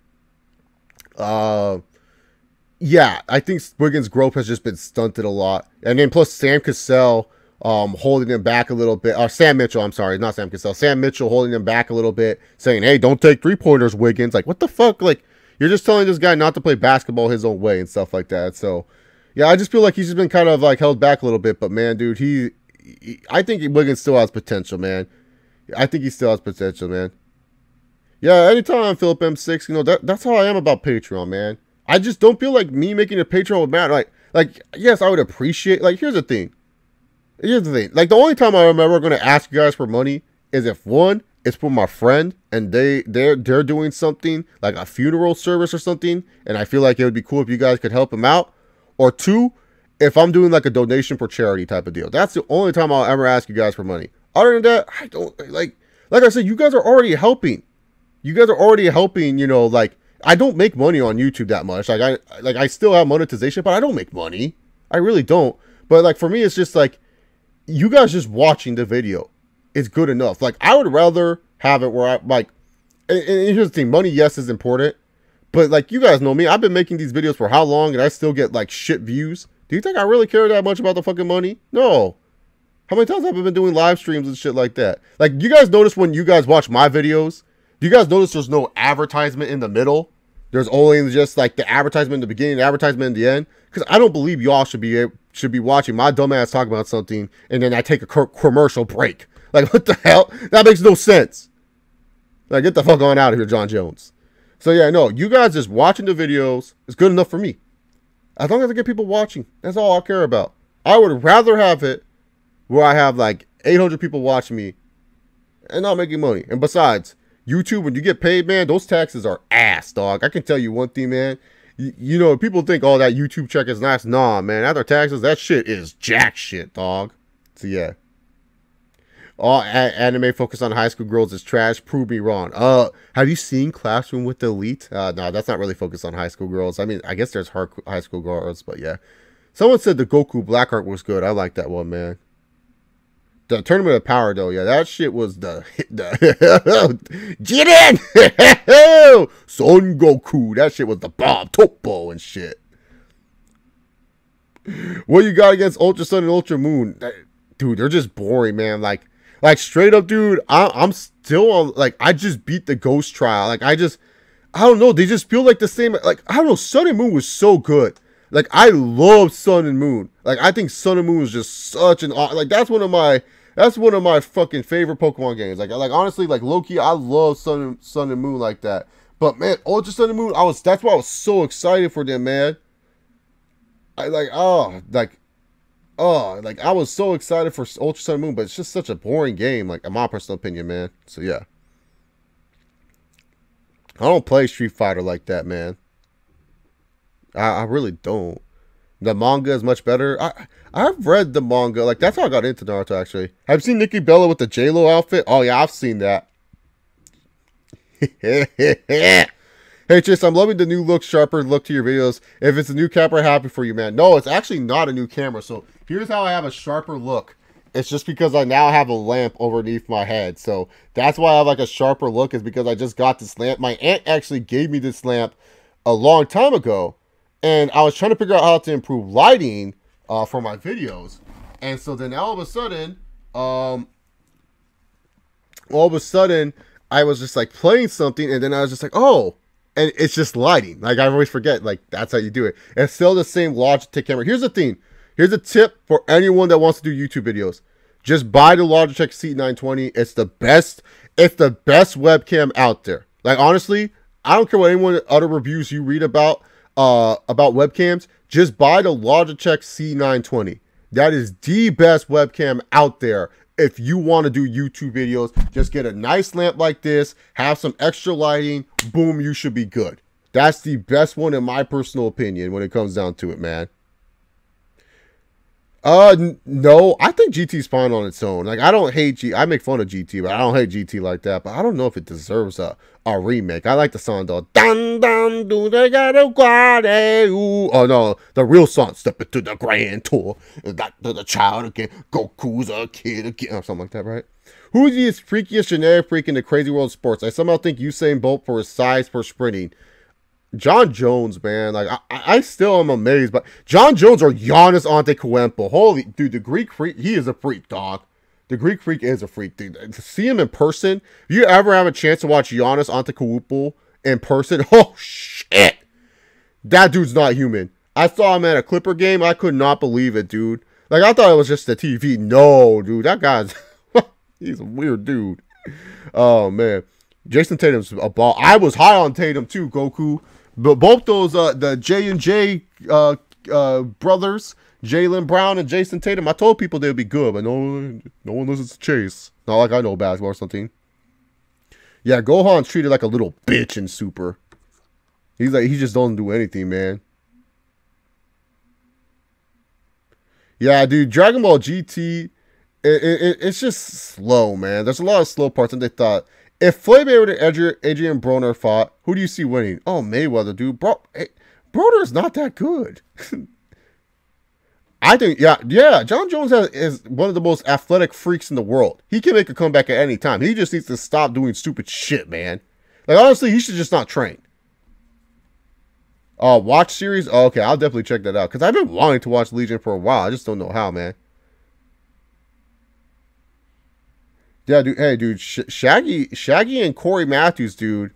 yeah, I think Wiggins' growth has just been stunted a lot. And then plus Sam Cassell holding him back a little bit. Sam Mitchell, I'm sorry, not Sam Cassell. Sam Mitchell holding him back a little bit, saying, hey, don't take three-pointers, Wiggins. Like, what the fuck? Like, you're just telling this guy not to play basketball his own way and stuff like that. So, yeah, I just feel like he's just been kind of, like, held back a little bit. But, man, dude, I think Wiggins still has potential, man. I think he still has potential, man. Yeah, anytime I'm Philip M6, you know, that's how I am about Patreon, man. I just don't feel like me making a Patreon would matter. Like, yes, I would appreciate, like, here's the thing. Like, the only time I remember going to ask you guys for money is if, one, it's for my friend, and they're doing something, like a funeral service or something, and I feel like it would be cool if you guys could help him out. Or two, if I'm doing, like, a donation for charity type of deal. That's the only time I'll ever ask you guys for money. Other than that, I don't, like I said, you guys are already helping. You guys are already helping, you know, like, I don't make money on YouTube that much. I still have monetization, but I don't make money. I really don't. But, like, for me, it's just, like, you guys just watching the video is good enough. Like, I would rather have it where and here's the thing, money, yes, is important. But, like, you guys know me. I've been making these videos for how long, and I still get, like, shit views. Do you think I really care that much about the fucking money? No. How many times have I been doing live streams and shit like that? Like, you guys notice when you guys watch my videos, do you guys notice there's no advertisement in the middle? There's only just like the advertisement in the beginning, the advertisement in the end. Because I don't believe y'all should be watching my dumbass talk about something and then I take a commercial break. Like, what the hell? That makes no sense. Like, get the fuck on out of here, John Jones. So yeah, no, you guys just watching the videos is good enough for me. As long as I get people watching, that's all I care about. I would rather have it where I have like 800 people watching me and not making money. And besides, YouTube, when you get paid, man, those taxes are ass, dog. I can tell you one thing, man. You know, people think, oh, that YouTube check is nice. Nah, man, after taxes, that shit is jack shit, dog. So, yeah. All anime focused on high school girls is trash. Prove me wrong. Have you seen Classroom with the Elite? No, that's not really focused on high school girls. I mean, I guess there's high school girls, but yeah. Someone said the Goku Blackheart was good. I like that one, man. The Tournament of Power, though, yeah, that shit was the get in! Son Goku, that shit was the bomb, Topo and shit. What you got against Ultra Sun and Ultra Moon? Dude, they're just boring, man. Like straight up, dude, I'm still on, like, I just beat the Ghost Trial. Like, I don't know, they just feel like the same, like, I don't know, Sun and Moon was so good. Like, I love Sun and Moon. Like, I think Sun and Moon is just such an, like, that's one of my fucking favorite Pokemon games. Like honestly, like, low-key, I love Sun and Moon like that. But man, Ultra Sun and Moon, that's why I was so excited for them, man. I like I was so excited for Ultra Sun and Moon, but it's just such a boring game, like in my personal opinion, man. So yeah. I don't play Street Fighter like that, man. I really don't. The manga is much better. I've read the manga. Like, that's how I got into Naruto, actually. Have you seen Nikki Bella with the J-Lo outfit? Oh, yeah, I've seen that. Hey, Chase, I'm loving the new look, sharper look to your videos. If it's a new camera, happy for you, man. No, it's actually not a new camera. So, here's how I have a sharper look. It's just because I now have a lamp underneath my head. So, that's why I have, like, a sharper look, is because I just got this lamp. My aunt actually gave me this lamp a long time ago. And I was trying to figure out how to improve lighting for my videos. And so then all of a sudden, I was just like playing something, and then I was just like, oh, and it's just lighting. Like, I always forget, like, that's how you do it. It's still the same Logitech camera. Here's the thing. Here's a tip for anyone that wants to do YouTube videos. Just buy the Logitech C920. It's the best webcam out there. Like, honestly, I don't care what anyone other reviews you read about webcams. Just buy the Logitech C920. That is the best webcam out there. If you want to do YouTube videos, just get a nice lamp like this, have some extra lighting, boom, you should be good. That's the best one in my personal opinion when it comes down to it, man. No, I think GT's fine on its own. Like, I don't hate I make fun of GT, but I don't hate GT like that. But I don't know if it deserves a remake. I like the song though. Dun dun do they got a guarde? Oh no, the real song. Step into the grand tour. Got the child again. Goku's a kid again, or something like that, right? Who's the freakiest generic freak in the crazy world of sports? I somehow think Usain Bolt for his size for sprinting. John Jones, man, like I still am amazed, but John Jones or Giannis Antetokounmpo, holy dude, the Greek freak, he is a freak, dog. The Greek freak is a freak, dude. To see him in person, if you ever have a chance to watch Giannis Antetokounmpo in person, oh shit, that dude's not human. I saw him at a Clipper game, I could not believe it, dude. Like, I thought it was just the TV. No, dude, that guy's he's a weird dude. Oh man, Jason Tatum's a ball. I was high on Tatum too, Goku. But both those, the J&J brothers, Jaylen Brown and Jason Tatum, I told people they'd be good, but no one listens to Chase. Not like I know basketball or something. Yeah, Gohan's treated like a little bitch in Super. He's like, he just don't do anything, man. Yeah, dude, Dragon Ball GT, it's just slow, man. There's a lot of slow parts, and they thought, if Floyd Mayweather and Adrian Broner fought, who do you see winning? Oh, Mayweather, dude. Broner is not that good. I think, yeah. John Jones is one of the most athletic freaks in the world. He can make a comeback at any time. He just needs to stop doing stupid shit, man. Like, honestly, he should just not train. Watch series? Oh, okay, I'll definitely check that out. Because I've been wanting to watch Legion for a while. I just don't know how, man. Yeah, dude. Hey, dude. Shaggy and Corey Matthews, dude.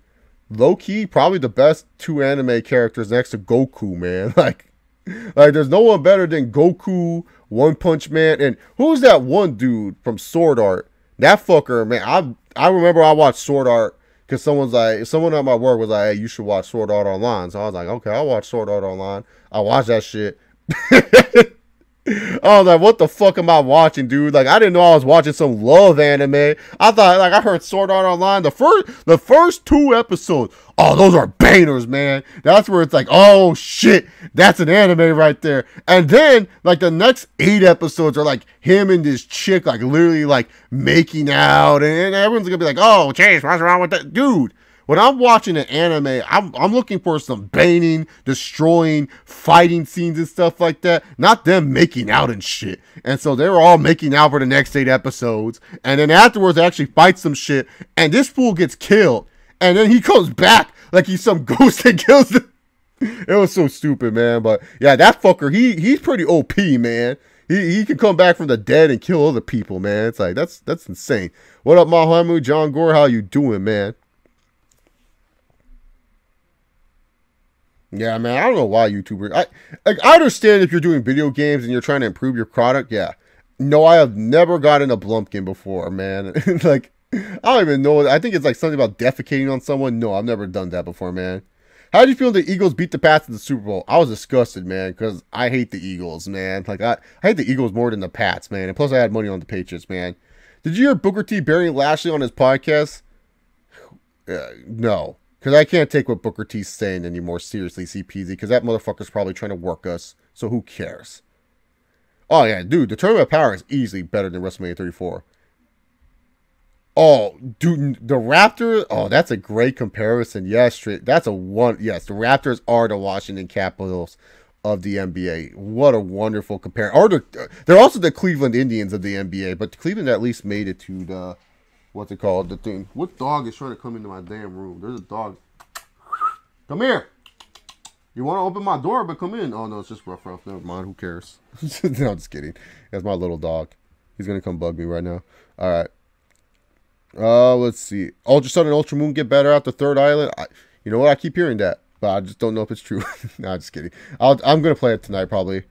Low key, probably the best two anime characters next to Goku, man. Like, there's no one better than Goku, One Punch Man, and who's that one dude from Sword Art? That fucker, man. I remember I watched Sword Art because someone at my work was like, "Hey, you should watch Sword Art Online." So I was like, "Okay, I'll watch Sword Art Online." I watched that shit. I was like, what the fuck am I watching, dude? Like, I didn't know I was watching some love anime. I thought, like, I heard Sword Art Online. The first 2 episodes, oh, those are bangers, man. That's where it's like, oh, shit, that's an anime right there. And then, like, the next 8 episodes are, like, him and this chick, like, literally, like, making out. And everyone's gonna be like, oh, Chase, what's wrong with that? Dude. When I'm watching an anime, I'm looking for some banging, destroying, fighting scenes and stuff like that. Not them making out and shit. And so they were all making out for the next 8 episodes. And then afterwards, they actually fight some shit. And this fool gets killed. And then he comes back like he's some ghost that kills them. It was so stupid, man. But yeah, that fucker, he's pretty OP, man. He can come back from the dead and kill other people, man. It's like, that's insane. What up, Mahamu, John Gore? How you doing, man? Yeah, man, I don't know why YouTubers... I understand if you're doing video games and you're trying to improve your product, yeah. No, I have never gotten a Blumpkin before, man. Like, I don't even know. I think it's like something about defecating on someone. No, I've never done that before, man. How did you feel the Eagles beat the Pats in the Super Bowl? I was disgusted, man, because I hate the Eagles, man. Like I hate the Eagles more than the Pats, man. And plus, I had money on the Patriots, man. Did you hear Booker T burying Lashley on his podcast? No, because I can't take what Booker T's saying anymore seriously, CPZ, because that motherfucker's probably trying to work us. So who cares? Oh yeah, dude, the Tournament of Power is easily better than WrestleMania 34. Oh, dude, the Raptors. Oh, that's a great comparison. Yes, that's a one. Yes, the Raptors are the Washington Capitals of the NBA. What a wonderful comparison. Or they're also the Cleveland Indians of the NBA, but Cleveland at least made it to the what's it called? The thing. What dog is trying to come into my damn room? There's a dog. Come here. You want to open my door, but come in. Oh no, it's just rough. Never mind. Who cares? No, I'm just kidding. That's my little dog. He's gonna come bug me right now. All right. Let's see. Ultra Sun and Ultra Moon get better at the third island. You know what? I keep hearing that, but I just don't know if it's true. No, I'm just kidding. I'm gonna play it tonight probably.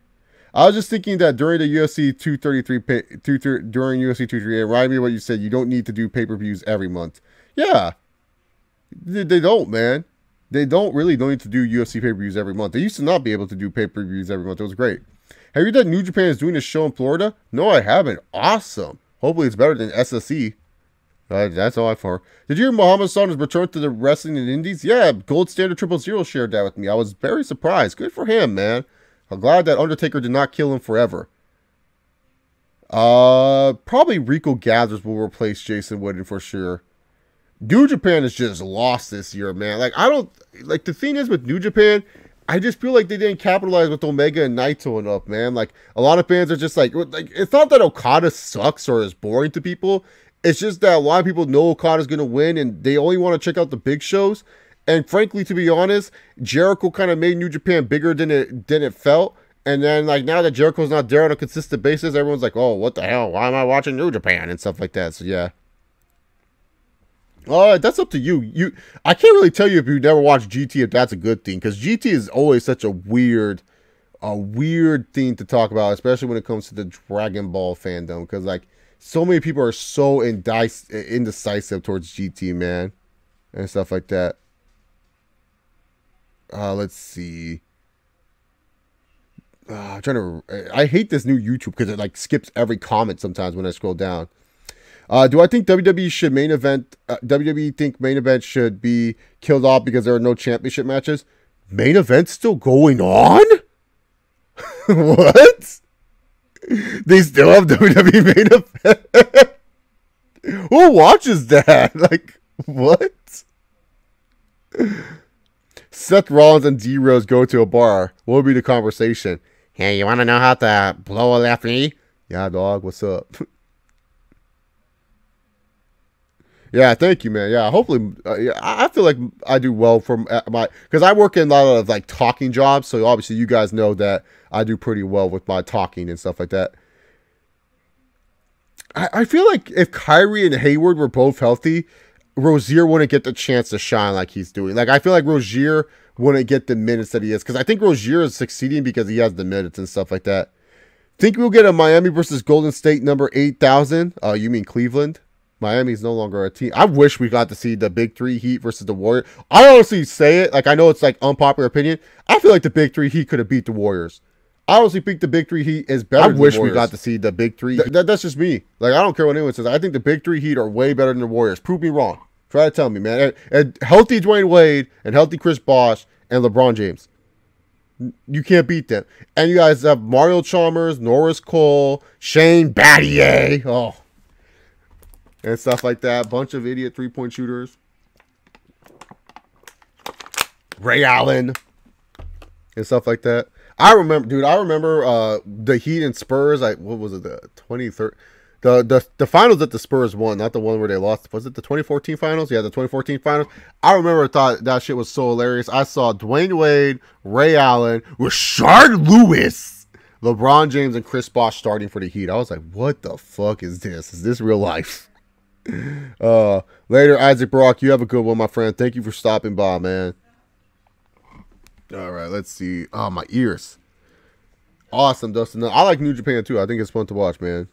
I was just thinking that during the UFC 233 during UFC 238, remind me of what you said. You don't need to do pay-per-views every month. Yeah, they don't, man. They don't need to do UFC pay-per-views every month. They used to not be able to do pay-per-views every month. It was great. Have you heard that New Japan is doing a show in Florida? No, I haven't. Awesome. Hopefully it's better than SSE. That's all I've heard. Did you hear Muhammad Son has returned to the wrestling in Indies? Yeah, Gold Standard 000 shared that with me. I was very surprised. Good for him, man. I'm glad that Undertaker did not kill him forever. Probably Rico Gathers will replace Jason Wooden for sure. New Japan is just lost this year, man. Like, I don't... Like, the thing is with New Japan, I just feel like they didn't capitalize with Omega and Naito enough, man. Like, a lot of fans are just like... It's not that Okada sucks or is boring to people. It's just that a lot of people know Okada's going to win, and they only want to check out the big shows. And frankly, to be honest, Jericho kind of made New Japan bigger than it felt. And then, like, now that Jericho's not there on a consistent basis, everyone's like, oh, what the hell? Why am I watching New Japan? And stuff like that. So, yeah. That's up to you. I can't really tell you if you never watched GT if that's a good thing. Because GT is always such a weird thing to talk about, especially when it comes to the Dragon Ball fandom. Because, like, so many people are so indecisive towards GT, man. And stuff like that. Let's see. I'm trying to... I hate this new YouTube because it, like, skips every comment sometimes when I scroll down. Do I think WWE should main event... WWE think main event should be killed off because there are no championship matches? Main event still going on? What? They still have WWE main event? Who watches that? Like, what? Seth Rollins and D-Rose go to a bar. What would be the conversation? Hey, you want to know how to blow a left knee? Yeah, dog. What's up? Yeah, thank you, man. Yeah, hopefully, yeah, I feel like I do well from because I work in a lot of like talking jobs. So obviously, you guys know that I do pretty well with my talking and stuff like that. I feel like if Kyrie and Hayward were both healthy, Rozier wouldn't get the chance to shine like he's doing. Like, I feel like Rozier wouldn't get the minutes that he is. Because I think Rozier is succeeding because he has the minutes and stuff like that. Think we'll get a Miami versus Golden State number 8,000? You mean Cleveland? Miami's no longer a team. I wish we got to see the Big Three Heat versus the Warriors. I honestly say it. Like, I know it's like unpopular opinion. I feel like the Big Three Heat could have beat the Warriors. I honestly think the Big Three Heat is better than the Warriors. I wish we got to see the Big Three. That's just me. Like, I don't care what anyone says. I think the Big Three Heat are way better than the Warriors. Prove me wrong. Try to tell me, man. And healthy Dwayne Wade and healthy Chris Bosh and LeBron James. You can't beat them. And you guys have Mario Chalmers, Norris Cole, Shane Battier. Oh. And stuff like that. Bunch of idiot three-point shooters. Ray Allen. And stuff like that. I remember the Heat and Spurs. What was it? The 23rd. The finals that the Spurs won, not the one where they lost. Was it the 2014 finals? Yeah, the 2014 finals. I thought that shit was so hilarious. I saw Dwayne Wade, Ray Allen, Rashard Lewis, LeBron James, and Chris Bosh starting for the Heat. I was like, what the fuck is this? Is this real life? Later, Isaac Brock. You have a good one, my friend. Thank you for stopping by, man. All right, let's see. Oh, my ears. Awesome, Dustin. I like New Japan, too. I think it's fun to watch, man.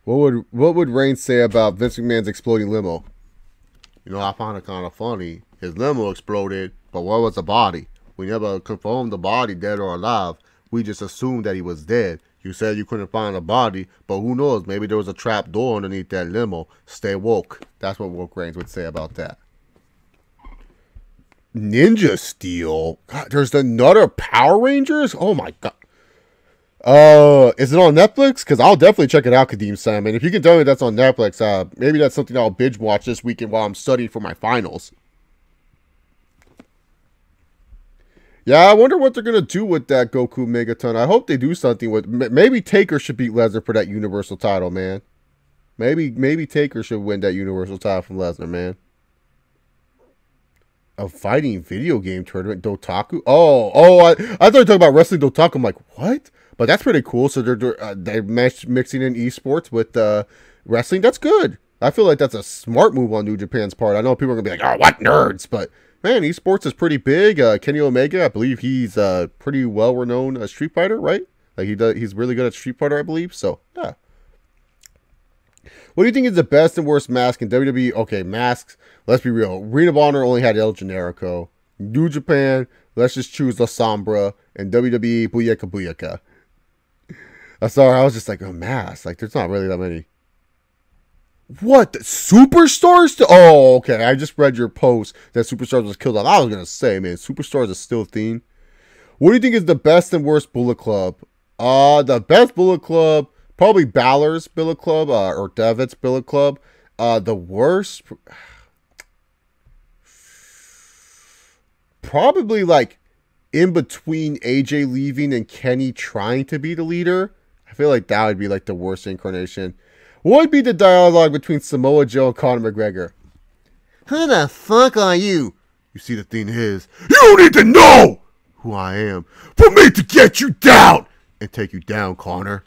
What would Reigns say about Vince McMahon's exploding limo? You know, I found it kind of funny. His limo exploded, but where was the body? We never confirmed the body, dead or alive. We just assumed that he was dead. You said you couldn't find a body, but who knows? Maybe there was a trap door underneath that limo. Stay woke. That's what Woke Reigns would say about that. Ninja Steel? God, there's another Power Rangers? Oh my god. Is it on Netflix? Because I'll definitely check it out, Kadeem Simon. If you can tell me that's on Netflix, maybe that's something I'll binge watch this weekend while I'm studying for my finals. Yeah, I wonder what they're going to do with that Goku Megaton. I hope they do something with... Maybe Taker should beat Lesnar for that Universal title, man. Maybe Taker should win that Universal title from Lesnar, man. A fighting video game tournament, Dotaku? I thought you were talking about wrestling Dotaku. I'm like, what? But that's pretty cool. So they're mixing in esports with wrestling. That's good. I feel like that's a smart move on New Japan's part. I know people are going to be like, oh, what nerds? But... man, esports is pretty big. Kenny Omega, I believe he's a pretty well-renowned Street Fighter, right? Like he's really good at Street Fighter, I believe. So, yeah. What do you think is the best and worst mask in WWE? Okay, masks. Let's be real. Ring of Honor only had El Generico. New Japan, let's just choose La Sombra. And WWE, Booyaka Booyaka. Sorry, I was just like, a mask. Like, there's not really that many. What? The Superstars? Oh, okay. I just read your post that Superstars was killed off. I was going to say, man, Superstars is still a theme. What do you think is the best and worst Bullet Club? The best Bullet Club, probably Balor's Bullet Club, or Devitt's Bullet Club. The worst, probably like in between AJ leaving and Kenny trying to be the leader. I feel like that would be like the worst incarnation. What would be the dialogue between Samoa Joe and Conor McGregor? Who the fuck are you? You see, the thing is, you don't need to know who I am for me to get you down and take you down, Conor.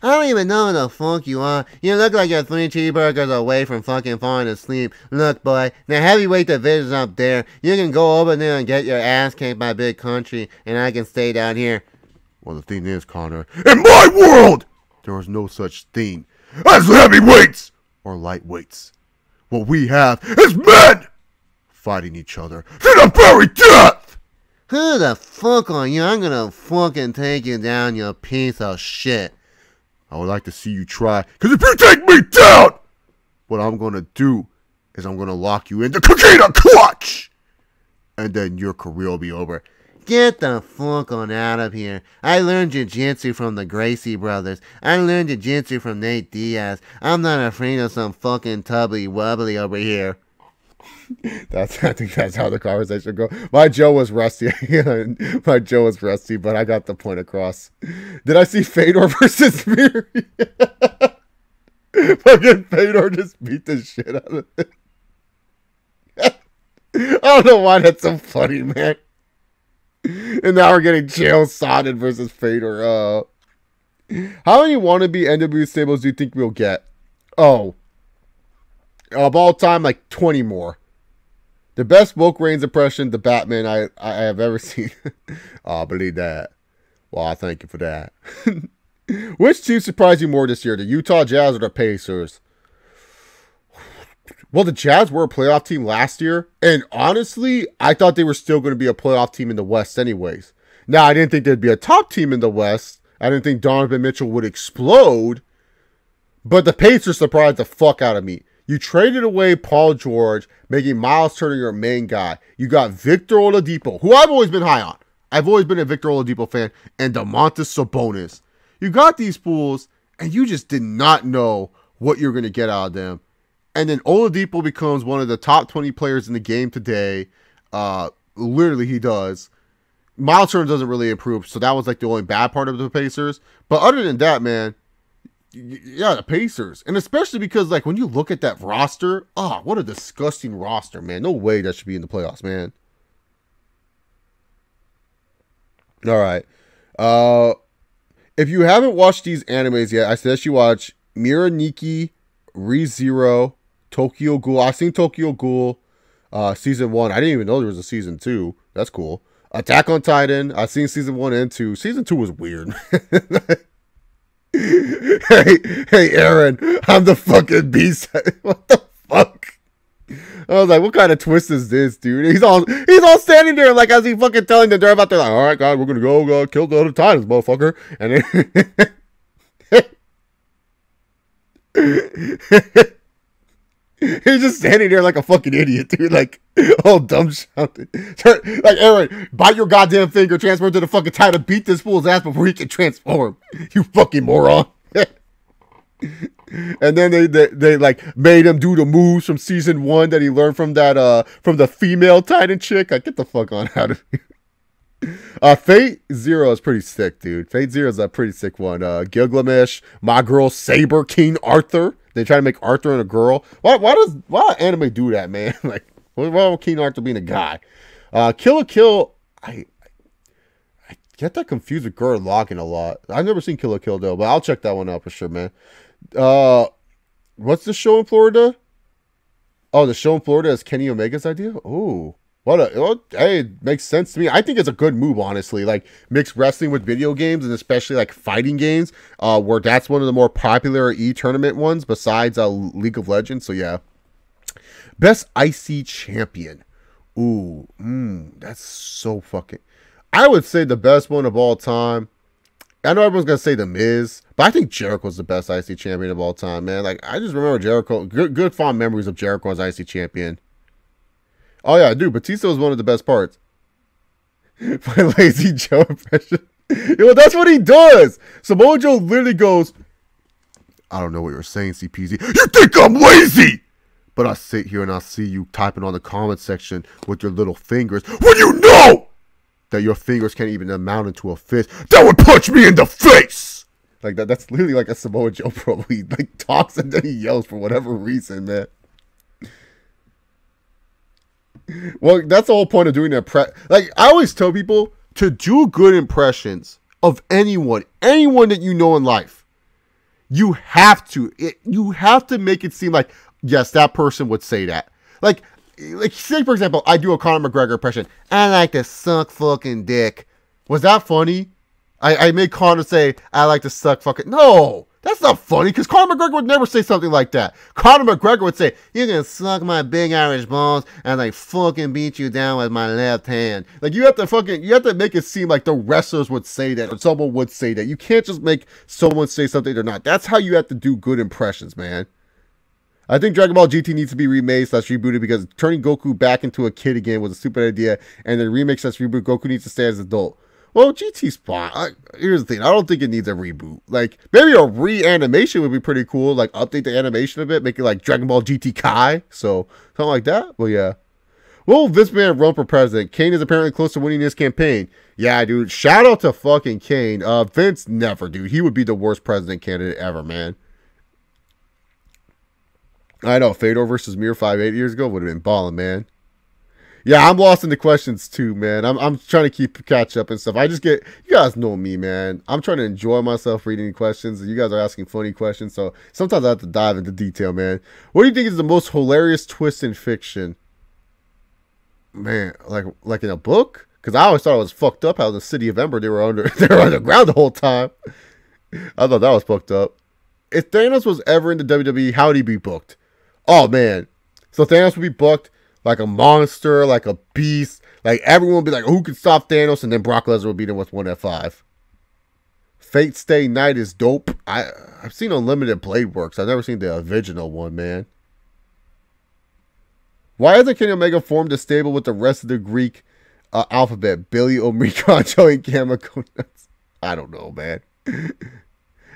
I don't even know who the fuck you are. You look like you're 3 cheeseburgers away from fucking falling asleep. Look, boy, the heavyweight division's up there. You can go over there and get your ass kicked by Big Country, and I can stay down here. Well, the thing is, Conor, in my world, there is no such thing as heavyweights or lightweights. What we have is men fighting each other to the very death. Who the fuck are you? I'm gonna fucking take you down, you piece of shit. I would like to see you try, because if you take me down, what I'm gonna do is I'm gonna lock you in the Kagita clutch, and then your career will be over. Get the fuck on out of here. I learned jiu-jitsu from the Gracie brothers. I learned jiu-jitsu from Nate Diaz. I'm not afraid of some fucking tubby wubbly over here. I think that's how the conversation go. My Joe was rusty. My Joe was rusty, but I got the point across. Did I see Fedor versus Fury? Fucking Fedor just beat the shit out of it. I don't know why that's so funny, man. And now we're getting Chael Sonnen versus Fedor. How many wannabe NWA stables do you think we'll get? Oh. Of all time, like 20 more. The best Woke Reigns impression, the Batman I have ever seen. Oh, I believe that. Well, I thank you for that. Which team surprised you more this year, the Utah Jazz or the Pacers? Well, the Jazz were a playoff team last year, and honestly, I thought they were still going to be a playoff team in the West anyways. Now, I didn't think they'd be a top team in the West. I didn't think Donovan Mitchell would explode, but the Pacers surprised the fuck out of me. You traded away Paul George, making Miles Turner your main guy. You got Victor Oladipo, who I've always been high on. I've always been a Victor Oladipo fan, and Domantas Sabonis. You got these fools, and you just did not know what you're going to get out of them. And then Oladipo becomes one of the top 20 players in the game today. Literally, he does. Miles Turner doesn't really improve, so that was like the only bad part of the Pacers. But other than that, man, yeah, the Pacers. And especially because, like, when you look at that roster, oh, what a disgusting roster, man. No way that should be in the playoffs, man. All right. If you haven't watched these animes yet, I suggest you watch Mira Nikki, ReZero, Tokyo Ghoul. I've seen Tokyo Ghoul season 1. I didn't even know there was a season 2. That's cool. Attack on Titan. I've seen season 1 and 2. Season 2 was weird. Hey, Aaron, I'm the fucking beast. What the fuck? I was like, what kind of twist is this, dude? He's all standing there like as he fucking telling the driver out there, like, all right, guys, we're gonna go kill the other Titans, motherfucker. And then he's just standing there like a fucking idiot, dude. Like, all dumb shouting. Like, Aaron, bite your goddamn finger, transfer to the fucking Titan, beat this fool's ass before he can transform. You fucking moron. And then they like made him do the moves from season 1 that he learned from the female Titan chick. Like, get the fuck on out of here. Fate Zero is pretty sick, dude. Fate Zero is a pretty sick one. Gilgamesh, my girl Saber, King Arthur. They try to make Arthur and a girl. Why anime do that, man? Like, why would King Arthur being a guy? Kill la Kill. I get that confused with Gurren Lagann a lot. I've never seen Kill la Kill though, but I'll check that one out for sure, man. What's the show in Florida? Oh, the show in Florida is Kenny Omega's idea? Oh, hey, it makes sense to me. I think it's a good move, honestly. Like, mix wrestling with video games, and especially like fighting games, where that's one of the more popular e-tournament ones besides League of Legends. So yeah. Best IC champion. Ooh, that's so fucking... I would say the best one of all time. I know everyone's gonna say The Miz, but I think Jericho's the best IC champion of all time, man. Like, I just remember Jericho. Good fond memories of Jericho as IC champion. Oh yeah, dude, Batista was one of the best parts. My lazy Joe impression. Yo, that's what he does. Samoa Joe literally goes, I don't know what you're saying, CPZ. You think I'm lazy? But I sit here and I see you typing on the comment section with your little fingers when you know that your fingers can't even amount into a fist that would punch me in the face. Like that's literally like a Samoa Joe promo. He like talks and then he yells for whatever reason, man. Well, that's the whole point of doing that. Like, I always tell people to do good impressions of anyone that you know in life. You have to make it seem like, yes, that person would say that. Like say, for example, I do a Conor McGregor impression. I like to suck fucking dick. Was that funny? I made Conor say, I like to suck fucking... No, that's not funny, because Conor McGregor would never say something like that. Conor McGregor would say, you can suck my big Irish balls and I fucking beat you down with my left hand. Like, you have to make it seem like the wrestlers would say that, or someone would say that. You can't just make someone say something they're not. That's how you have to do good impressions, man. I think Dragon Ball GT needs to be remade / rebooted, because turning Goku back into a kid again was a stupid idea, and the remake / reboot, Goku needs to stay as an adult. Well, GT's fine. Here's the thing. I don't think it needs a reboot. Like, maybe a re-animation would be pretty cool. Like, update the animation a bit. Make it like Dragon Ball GT Kai. So, something like that. Well, yeah. Will this man run for president? Kane is apparently close to winning this campaign. Yeah, dude. Shout out to fucking Kane. Vince, never, dude. He would be the worst president candidate ever, man. I know. Fedor versus Mir 8 years ago would have been balling, man. Yeah, I'm lost in the questions too, man. I'm trying to catch up and stuff. You guys know me, man. I'm trying to enjoy myself reading questions, and you guys are asking funny questions, so sometimes I have to dive into detail, man. What do you think is the most hilarious twist in fiction? Man, like in a book? Because I always thought it was fucked up how the City of Ember, they were underground the whole time. I thought that was fucked up. If Thanos was ever in the WWE, how would he be booked? Oh, man. So Thanos would be booked like a monster, like a beast. Like, everyone would be like, who can stop Thanos? And then Brock Lesnar would beat him with 1F5. Fate Stay Night is dope. I've seen Unlimited Blade Works. I've never seen the original one, man. Why hasn't Kenny Omega formed a stable with the rest of the Greek alphabet? Billy, Omicron, Joey, Gamma, Go Nuts. I don't know, man.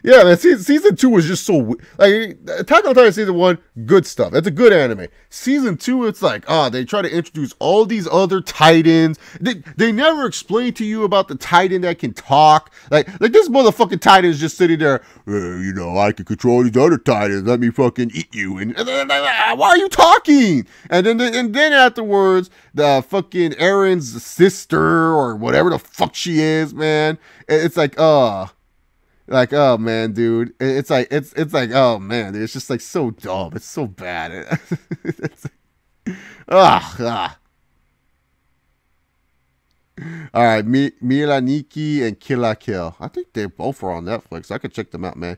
Yeah, man, season 2 was just so... Like, Attack on Titan season 1, good stuff. It's a good anime. Season 2, it's like, they try to introduce all these other Titans. They never explain to you about the Titan that can talk. Like this motherfucking Titan is just sitting there, I can control these other Titans. Let me fucking eat you. And why are you talking? And then afterwards, the fucking Aaron's sister, or whatever the fuck she is, man. It's like, like, oh man, dude, it's like, oh man, dude, it's just like so dumb. It's so bad. It's like, All right, Milaniki and Kill la Kill. I think they both are on Netflix. I could check them out, man.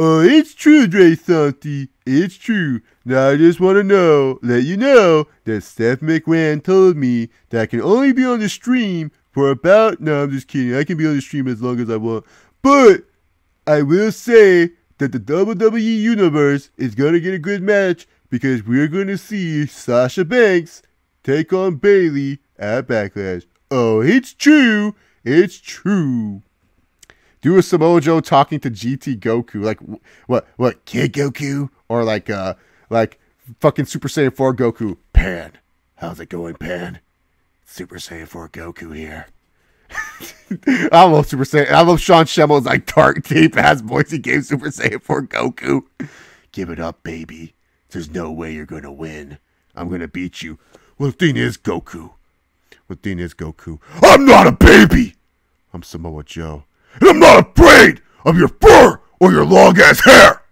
It's true, Dre Santi. It's true. Now I just want to let you know that Steph McMahon told me that I can only be on the stream for about, no, I'm just kidding. I can be on the stream as long as I want. But I will say that the WWE Universe is going to get a good match because we're going to see Sasha Banks take on Bayley at Backlash. Oh, it's true. It's true. Do a Samoa Joe talking to GT Goku. Like, what, Kid Goku? Or like fucking Super Saiyan 4 Goku. Pan, how's it going, Pan? Super Saiyan 4 Goku here. I love Super Saiyan. I love Sean Schemmel's like dark, deep ass voice he gave Super Saiyan 4 Goku. Give it up, baby. There's no way you're gonna win. I'm gonna beat you. Well, the thing is, Goku. I'm not a baby. I'm Samoa Joe. And I'm not afraid of your fur or your long ass hair.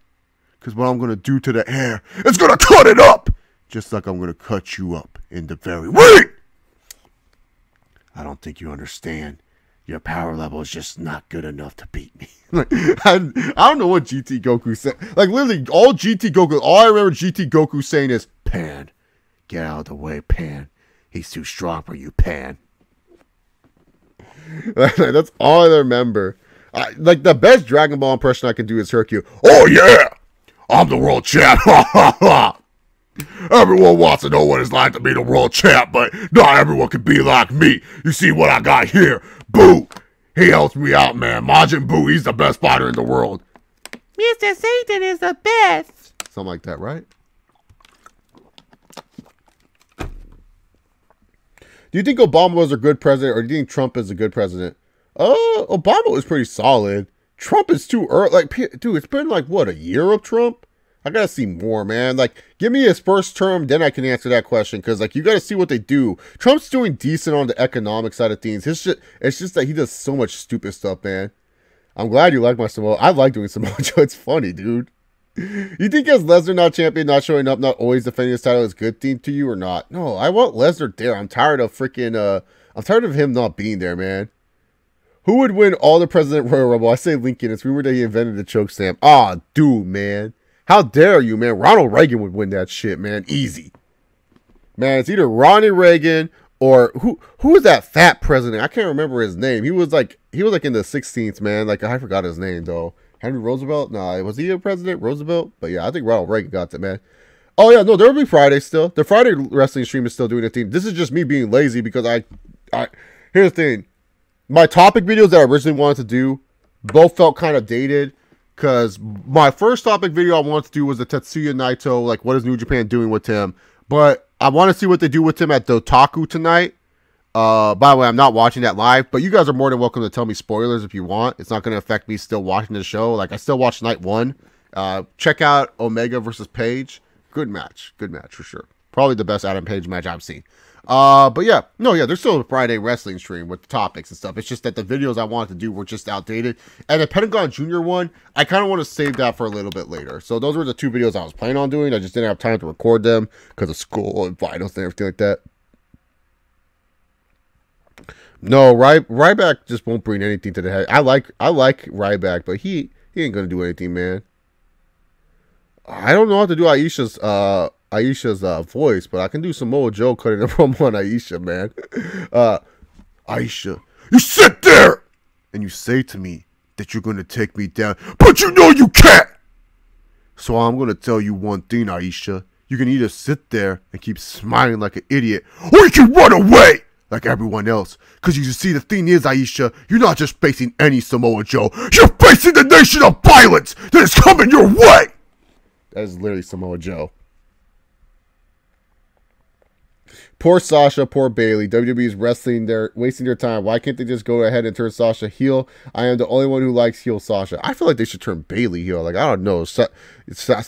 Because what I'm going to do to the hair is going to cut it up. Just like I'm going to cut you up in the very ring. I don't think you understand. Your power level is just not good enough to beat me. I don't know what GT Goku said. Like, literally, all I remember GT Goku saying is, Pan, get out of the way, Pan. He's too strong for you, Pan. That's all I remember. Like, the best Dragon Ball impression I can do is Hercule. Oh, yeah! I'm the world champ! Everyone wants to know what it's like to be the world champ, but not everyone can be like me. You see what I got here? Boo! He helps me out, man. Majin Buu, he's the best fighter in the world. Mr. Satan is the best! Something like that, right? Do you think Obama was a good president, or do you think Trump is a good president? Obama was pretty solid. Trump is too early. Like, dude, it's been like, what, a year of Trump? I gotta see more, man. Like, give me his first term, then I can answer that question. Because, like, you gotta see what they do. Trump's doing decent on the economic side of things. His shit, it's just that he does so much stupid stuff, man. I'm glad you like my Samoa. I like doing Samoa Joe. It's funny, dude. You think as Lesnar not champion, not showing up, not always defending his title is a good thing to you or not? No, I want Lesnar there. I'm tired of freaking, I'm tired of him not being there, man. Who would win all the President Royal Rumble? I say Lincoln. It's rumored that he invented the choke slam. Ah, dude, man. How dare you, man? Ronald Reagan would win that shit, man. Easy. Man, it's either Ronnie Reagan or who was that fat president? I can't remember his name. He was like in the 16th, man. Like, I forgot his name, though. Henry Roosevelt? Nah, was he a president? Roosevelt? But yeah, I think Ronald Reagan got that, man. Oh, yeah, no, there will be Friday still. The Friday wrestling stream is still doing a thing. This is just me being lazy because here's the thing. My topic videos that I originally wanted to do both felt kind of dated because my first topic video I wanted to do was the Tetsuya Naito, like, what is New Japan doing with him? But I want to see what they do with him at the Otaku tonight. By the way, I'm not watching that live, but you guys are more than welcome to tell me spoilers if you want. It's not going to affect me still watching the show. Like, I still watch night one. Check out Omega versus Page. Good match for sure. Probably the best Adam Page match I've seen. But yeah, there's still a Friday wrestling stream with topics and stuff. It's just that the videos I wanted to do were just outdated. And the Pentagon Junior one, I kind of want to save that for a little bit later. So those were the two videos I was planning on doing. I just didn't have time to record them because of school and finals and everything like that. No, Ryback just won't bring anything to the head. I like Ryback, but he ain't gonna do anything, man. I don't know how to do Aisha's voice, but I can do Samoa Joe cutting a promo on Aisha, man. Aisha, you sit there and you say to me that you're gonna take me down, but you know you can't. So I'm gonna tell you one thing, Aisha. You can either sit there and keep smiling like an idiot, or you can run away like everyone else. Because you see, the thing is, Aisha, you're not just facing any Samoa Joe. You're facing the nation of violence that is coming your way. That is literally Samoa Joe. Poor Sasha, poor Bayley. WWE is wasting their time. Why can't they just go ahead and turn Sasha heel? I am the only one who likes heel Sasha. I feel like they should turn Bayley heel. Like, I don't know. It's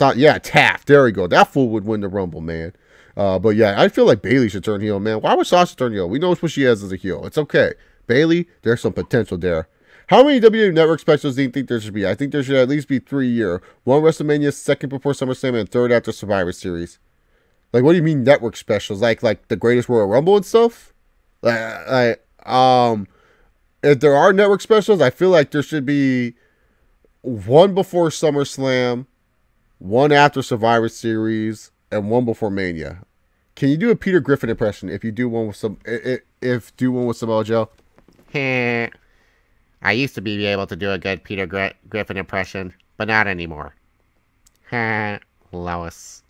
not, yeah, Taft. There we go. That fool would win the Rumble, man. But yeah, I feel like Bayley should turn heel, man. Why would Sasha turn heel? We know what she has as a heel. It's okay. Bayley, there's some potential there. How many WWE Network specials do you think there should be? I think there should at least be 3 a year. One WrestleMania, second before SummerSlam, and third after Survivor Series. Like, what do you mean network specials? Like the Greatest Royal Rumble and stuff? Like If there are network specials, I feel like there should be one before SummerSlam, one after Survivor Series, and one before Mania. Can you do a Peter Griffin impression if you do one with Samoa Joe? I used to be able to do a good Peter Griffin impression, but not anymore. Lois.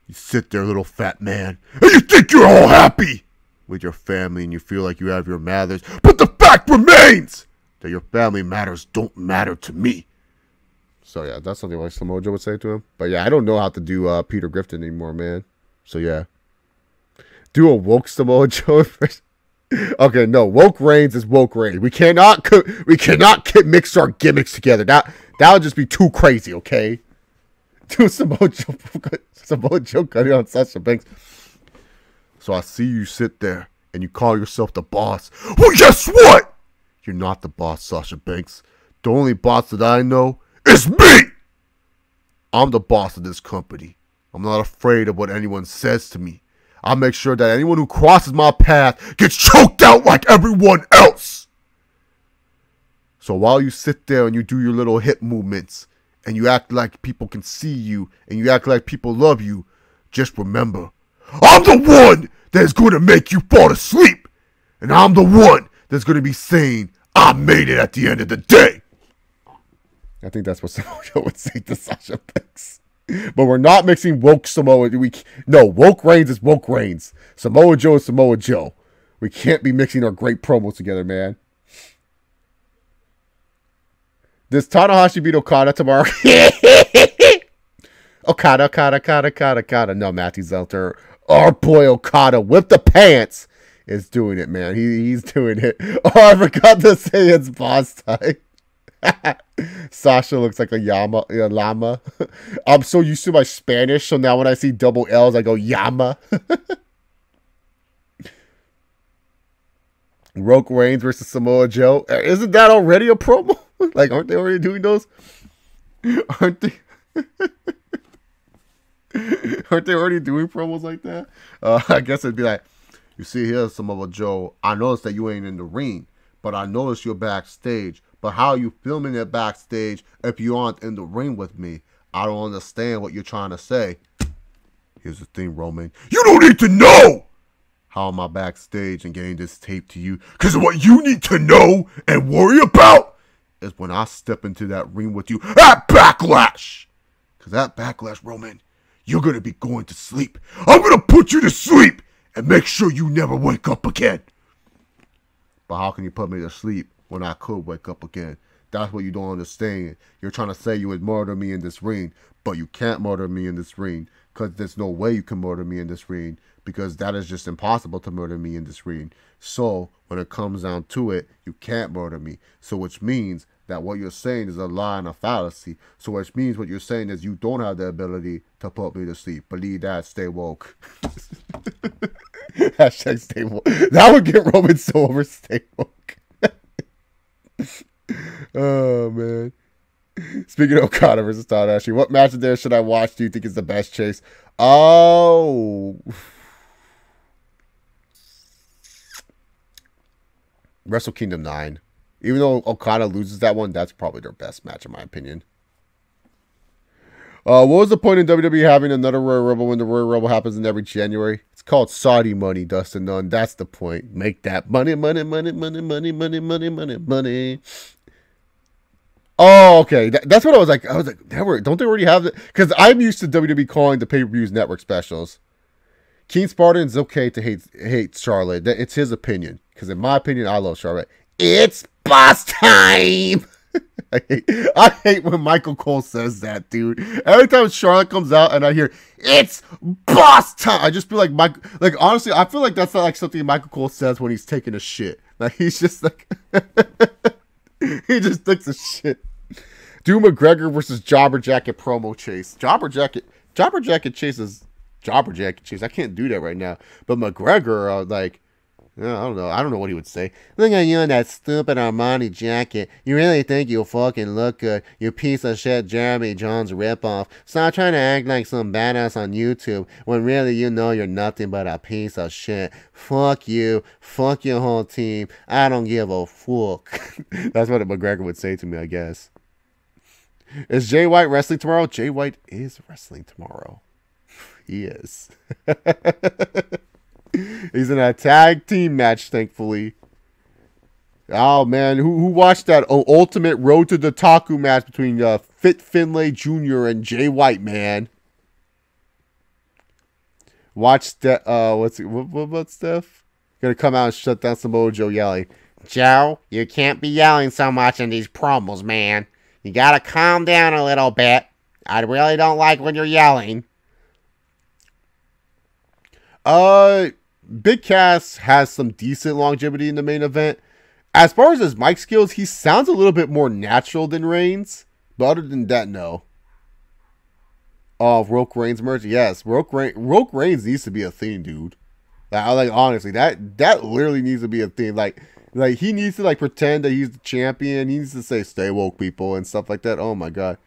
You sit there, little fat man, and you think you're all happy with your family and you feel like you have your manners, but the fact remains that your family matters don't matter to me. So yeah, that's something like Samoa Joe would say to him. But yeah, I don't know how to do Peter Griffin anymore, man. So yeah. Do a woke Samoa Joe impression. Okay, no, woke Reigns is woke Reigns. We cannot mix our gimmicks together. That would just be too crazy, okay? Do Samoa Joe cutting on Sasha Banks. So I see you sit there and you call yourself the boss. Well, guess what? You're not the boss, Sasha Banks. The only boss that I know is me. I'm the boss of this company. I'm not afraid of what anyone says to me. I'll make sure that anyone who crosses my path gets choked out like everyone else. So while you sit there and you do your little hip movements and you act like people can see you and you act like people love you, just remember, I'm the one that's going to make you fall asleep. And I'm the one that's going to be saying, I made it at the end of the day. I think that's what Samoa Joe would say to Sasha Banks. But we're not mixing woke Samoa. No, woke Reigns is woke Reigns. Samoa Joe is Samoa Joe. We can't be mixing our great promos together, man. Does Tanahashi beat Okada tomorrow? Okada. No, Matthew Zelter. Our boy Okada with the pants is doing it, man. He's doing it. Oh, I forgot to say it's boss time. Sasha looks like a llama. I'm so used to my Spanish, so now when I see double L's, I go llama. Roke Reigns versus Samoa Joe. Isn't that already a promo? Like, aren't they already doing those? Aren't they? Aren't they already doing promos like that? I guess it'd be like, you see here, Samoa Joe, I noticed that you ain't in the ring, but I noticed you're backstage. But how are you filming it backstage if you aren't in the ring with me? I don't understand what you're trying to say. Here's the thing, Roman. You don't need to know how am I backstage and getting this tape to you. Because what you need to know and worry about is when I step into that ring with you at Backlash. Because at Backlash, Roman, you're going to be going to sleep. I'm going to put you to sleep and make sure you never wake up again. But how can you put me to sleep when I could wake up again? That's what you don't understand. You're trying to say you would murder me in this ring, but you can't murder me in this ring because there's no way you can murder me in this ring because that is just impossible to murder me in this ring. So when it comes down to it, you can't murder me. So which means that what you're saying is a lie and a fallacy. So which means what you're saying is you don't have the ability to put me to sleep. Believe that. Stay woke. Hashtag stay woke. That would get Roman so over. Stay woke. Oh, man. Speaking of Okada versus Tanahashi, what match of there should I watch do you think is the best, Chase? Oh. Wrestle Kingdom 9. Even though Okada loses that one, that's probably their best match in my opinion. What was the point in WWE having another Royal Rumble when the Royal Rumble happens in every January? It's called Saudi money, Dustin Nunn. That's the point. Make that money. Oh, okay. That's what I was like. Don't they already have that? Because I'm used to WWE calling the pay-per-views network specials. King Spartan's okay to hate Charlotte. It's his opinion. Because in my opinion, I love Charlotte. It's boss time. I hate when Michael Cole says that, dude. Every time Charlotte comes out and I hear it's boss time, I just feel like honestly, I feel like that's not like something Michael Cole says when he's taking a shit. Like he's just like he just takes a shit. Do McGregor versus Jobber Jacket promo chase. Jobber Jacket Chase is Jobber Jacket Chase. I can't do that right now. But McGregor, like Yeah, I don't know. I don't know what he would say. Look at you in that stupid Armani jacket. You really think you'll fucking look good, you piece of shit Jeremy Jones ripoff. Stop trying to act like some badass on YouTube when really you know you're nothing but a piece of shit. Fuck you. Fuck your whole team. I don't give a fuck. That's what McGregor would say to me, I guess. Is Jay White wrestling tomorrow? Jay White is wrestling tomorrow. He is. He's in a tag team match, thankfully. Oh, man. Who watched that ultimate Road to the Taku match between Fit Finlay Jr. and Jay White, man? Watch that. What about Steph? Gonna come out and shut down Samoa Joe yelling. Joe, you can't be yelling so much in these promos, man. You gotta calm down a little bit. I really don't like when you're yelling. Big Cass has some decent longevity in the main event. As far as his mic skills, he sounds a little bit more natural than Reigns. But other than that, no. Oh, Roke Reigns merch? Yes, Roke Reigns needs to be a thing, dude. Like honestly, that literally needs to be a thing. Like he needs to like pretend that he's the champion. He needs to say "Stay woke, people" and stuff like that. Oh my god.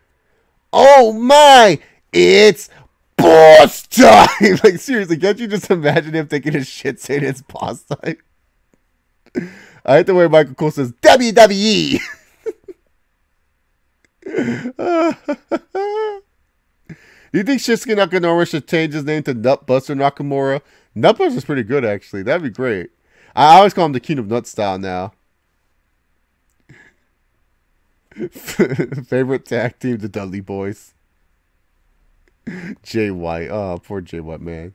Oh my! It's boss time! Like, seriously, can't you just imagine him taking his shit saying it's boss time? I hate the way Michael Cole says WWE! Do you think Shinsuke Nakamura should change his name to Nutbuster Nakamura? Nutbuster's pretty good, actually. That'd be great. I always call him the King of Nut style now. Favorite tag team, the Dudley Boys. Jay White. Oh, poor Jay White, man.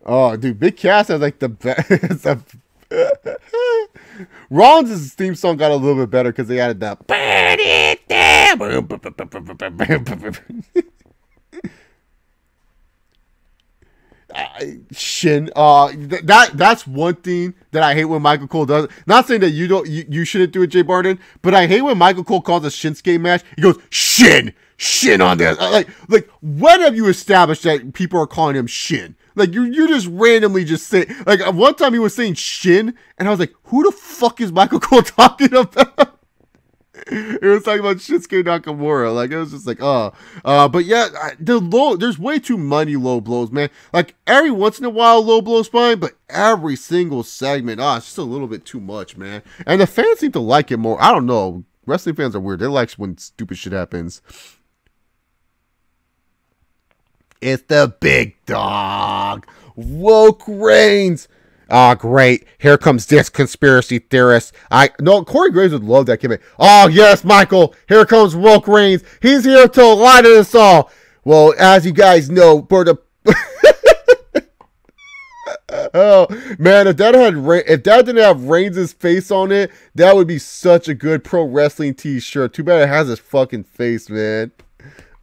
Oh, dude, Big Cass has like the best. Rollins' theme song got a little bit better because they added that. Shin. That's one thing that I hate when Michael Cole does. Not saying that you shouldn't do it, Jay Barden, but I hate when Michael Cole calls a Shinsuke match. He goes Shin on this. Like when have you established that people are calling him Shin? Like you're just randomly just saying. Like one time he was saying Shin, and I was like, who the fuck is Michael Cole talking about? It was talking about Shinsuke Nakamura. Like, it was just like, but yeah, there's way too many low blows, man. Like, every once in a while, low blows fine, but every single segment, it's just a little bit too much, man. And the fans seem to like it more. I don't know. Wrestling fans are weird. They like when stupid shit happens. It's the big dog. Woke Reigns. Oh, great. Here comes this conspiracy theorist. Corey Graves would love that kid. Oh, yes, Michael. Here comes Woke Reigns. He's here to lie to us all. Well, as you guys know, for the... Oh, man, if that didn't have Reigns' face on it, that would be such a good pro wrestling t-shirt. Too bad it has his fucking face, man.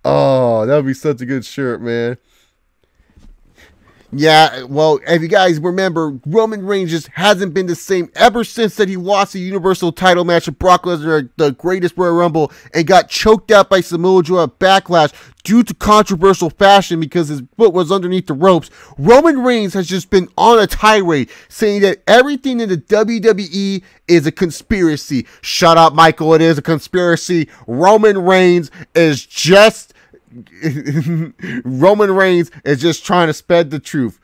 Oh, that would be such a good shirt, man. Yeah, well, if you guys remember, Roman Reigns just hasn't been the same ever since that he lost the Universal title match with Brock Lesnar at the Greatest Royal Rumble and got choked out by Samoa Joe at Backlash due to controversial fashion because his foot was underneath the ropes. Roman Reigns has just been on a tirade saying that everything in the WWE is a conspiracy. Shut up, Michael. It is a conspiracy. Roman Reigns is just trying to spread the truth.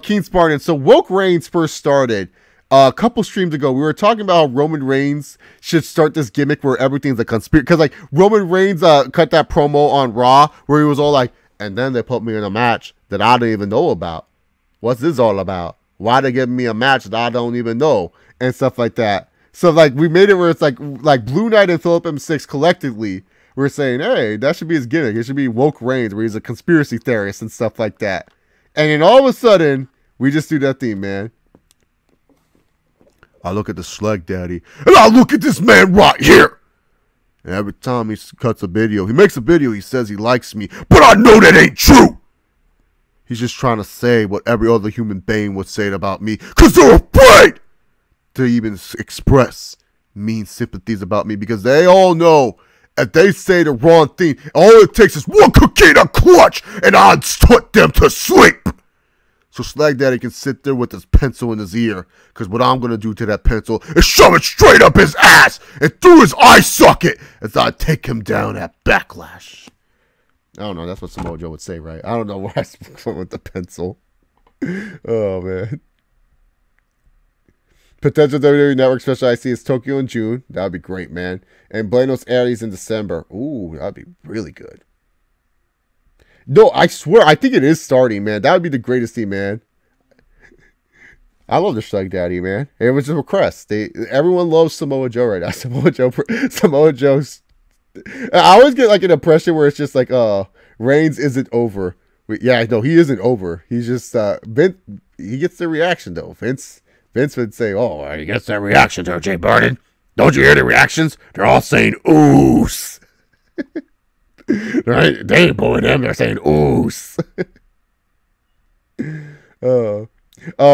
Keen Spartan. So Woke Reigns first started a couple streams ago. We were talking about how Roman Reigns should start this gimmick where everything's a conspiracy. Because like Roman Reigns cut that promo on Raw where he was all like, and then they put me in a match that I don't even know about. What's this all about? Why they giving me a match that I don't even know? And stuff like that. So like we made it where it's like Blue Knight and Philip M6 collectively we're saying, hey, that should be his gimmick. It should be Woke Reigns, where he's a conspiracy theorist and stuff like that. And then all of a sudden, we just do that thing, man. I look at the Slug Daddy, and I look at this man right here. And every time he cuts a video, he makes a video, he says he likes me, but I know that ain't true. He's just trying to say what every other human being would say about me, because they're afraid to even express mean sympathies about me, because they all know if they say the wrong thing, all it takes is one coquina clutch, and I'd put them to sleep. So Slag Daddy can sit there with his pencil in his ear, because what I'm going to do to that pencil is shove it straight up his ass and through his eye socket as I take him down at Backlash. I don't know, that's what Samoa Joe would say, right? I don't know where I went with the pencil. Oh, man. Potential WWE Network special I see is Tokyo in June. That would be great, man. And Buenos Aires in December. Ooh, that would be really good. No, I swear, I think it is starting, man. That would be the greatest thing, man. I love the Slag Daddy, man. It was a request. Everyone loves Samoa Joe right now. Samoa Joe's. I always get like an impression where it's just like, Reigns isn't over. Yeah, no, he isn't over. He's just Vince. He gets the reaction though. Vince would say, "Oh, he gets that reaction there, Jay Barton. Don't you hear the reactions? They're all saying oos." Right? They ain't booing him. They're saying oos. Oh,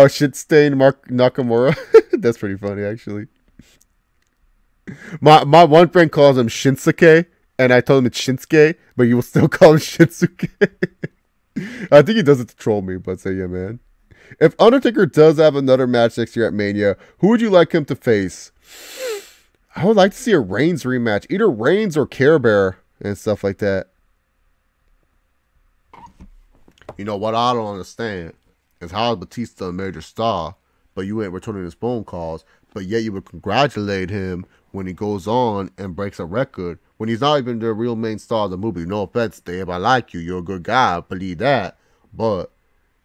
shit stain Mark Nakamura. That's pretty funny, actually. My one friend calls him Shinsuke, and I told him it's Shinsuke, but you will still call him Shinsuke. I think he does it to troll me, but say, yeah, man. If Undertaker does have another match next year at Mania, who would you like him to face? I would like to see a Reigns rematch. Either Reigns or Care Bear and stuff like that. You know, what I don't understand is how is Batista a major star, but you ain't returning his phone calls, but yet you would congratulate him when he goes on and breaks a record, when he's not even the real main star of the movie. No offense, Dave, I like you. You're a good guy. I believe that. But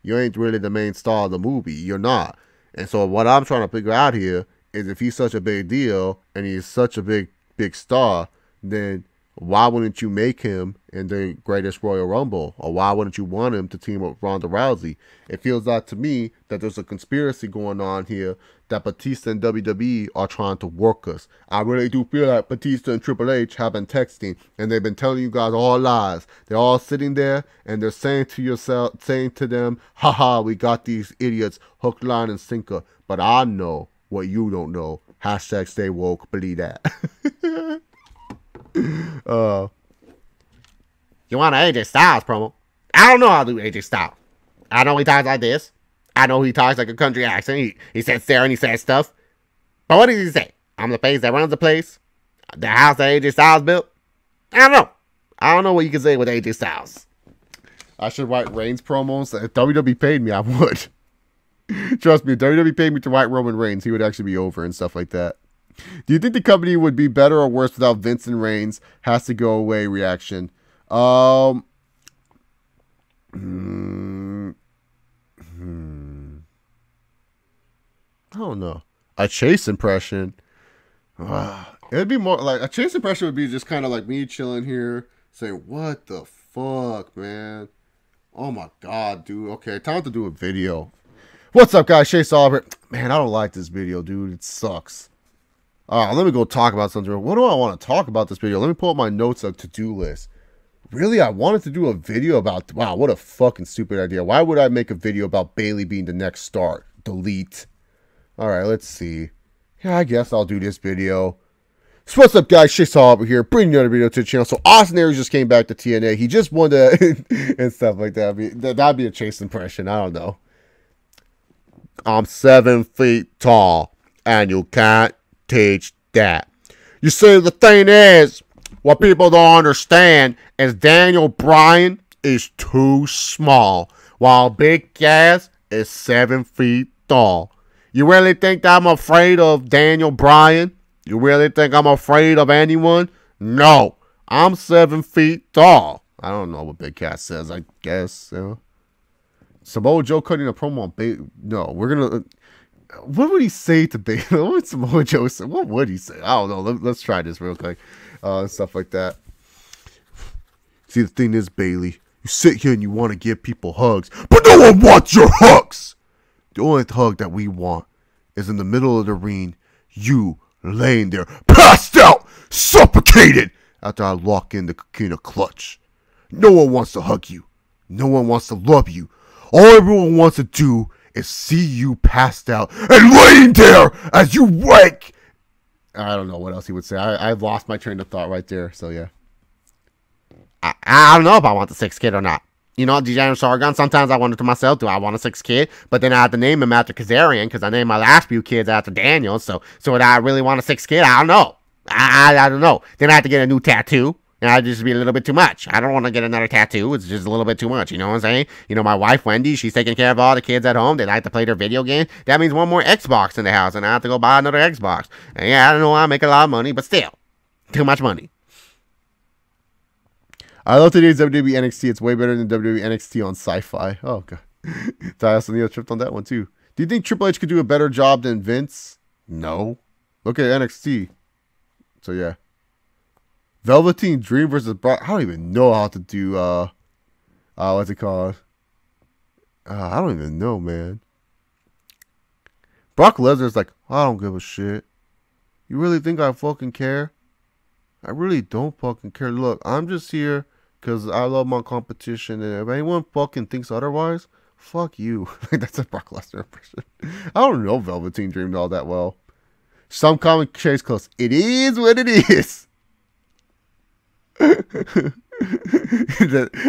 you ain't really the main star of the movie. You're not. And so what I'm trying to figure out here is if he's such a big deal and he's such a big star, then why wouldn't you make him in the greatest Royal Rumble? Or why wouldn't you want him to team up with Ronda Rousey? It feels like to me that there's a conspiracy going on here that Batista and WWE are trying to work us. I really do feel like Batista and Triple H have been texting and they've been telling you guys all lies. They're all sitting there and they're saying to them, haha, we got these idiots hook, line, and sinker. But I know what you don't know. Hashtag stay woke. Believe that. You want an AJ Styles promo? I don't know how to do AJ Styles. I know he talks like this. I know he talks like a country accent. He sits there and he says stuff. But what does he say? I'm the face that runs the place. The house that AJ Styles built. I don't know. I don't know what you can say with AJ Styles. I should write Reigns promos. If WWE paid me, I would. Trust me, if WWE paid me to write Roman Reigns, he would actually be over and stuff like that. Do you think the company would be better or worse without Vince and Reigns? Has to go away reaction. I don't know. A Chase impression. It'd be more like a Chase impression would be just kind of like me chilling here saying, "What the fuck, man? Oh my god, dude. Okay, time to do a video." What's up, guys? Chase Oliver. Man, I don't like this video, dude. It sucks. Let me go talk about something. What do I want to talk about this video? Let me pull up my notes of to-do list. Really, I wanted to do a video about... Wow, what a fucking stupid idea. Why would I make a video about Bayley being the next star? Delete. Alright, let's see. Yeah, I guess I'll do this video. So what's up, guys? Chase over here, bringing another video to the channel. So Austin Aries just came back to TNA. He just won the... and stuff like that. That'd be a Chase impression. I don't know. I'm 7 feet tall, and you can't teach that. You see, the thing is, what people don't understand is Daniel Bryan is too small, while Big Cass is 7 feet tall. You really think I'm afraid of Daniel Bryan? You really think I'm afraid of anyone? No, I'm 7 feet tall. I don't know what Big Cass says, I guess. Samoa Joe cutting a promo on Bayley. No, we're gonna... What would he say to Bayley? What would Samoa Joe say? What would he say? I don't know. Let's try this real quick. Stuff like that. See, the thing is, Bayley, you sit here and you want to give people hugs, but no one wants your hugs. The only hug that we want is in the middle of the ring, you laying there, passed out, suffocated, after I lock in the Coquina clutch. No one wants to hug you. No one wants to love you. All everyone wants to do is see you passed out and laying there as you wake I don't know what else he would say. I've lost my train of thought right there. So yeah. I don't know if I want the sixth kid or not. You know, DJ Sargon, sometimes I wonder to myself, do I want a sixth kid? But then I have to name him after Kazarian because I named my last few kids after Daniel. So would I really want a sixth kid? I don't know. I don't know. Then I have to get a new tattoo. And that'd just be a little bit too much. I don't want to get another tattoo. It's just a little bit too much. You know what I'm saying? You know, my wife, Wendy, she's taking care of all the kids at home. They like to play their video games. That means one more Xbox in the house, and I have to go buy another Xbox. And yeah, I don't know, I make a lot of money, but still, too much money. I love today's WWE NXT. It's way better than WWE NXT on Sci-Fi. Oh, God. Dias O'Neil tripped on that one, too. Do you think Triple H could do a better job than Vince? No. Look at NXT. So, yeah. Velveteen Dream versus Brock. I don't even know how to do, what's it called? I don't even know, man. Brock Lesnar's like, I don't give a shit. You really think I fucking care? I really don't fucking care. Look, I'm just here because I love my competition, and if anyone fucking thinks otherwise, fuck you. That's a Brock Lesnar impression. I don't know Velveteen Dream all that well. Some comic chase close. It is what it is.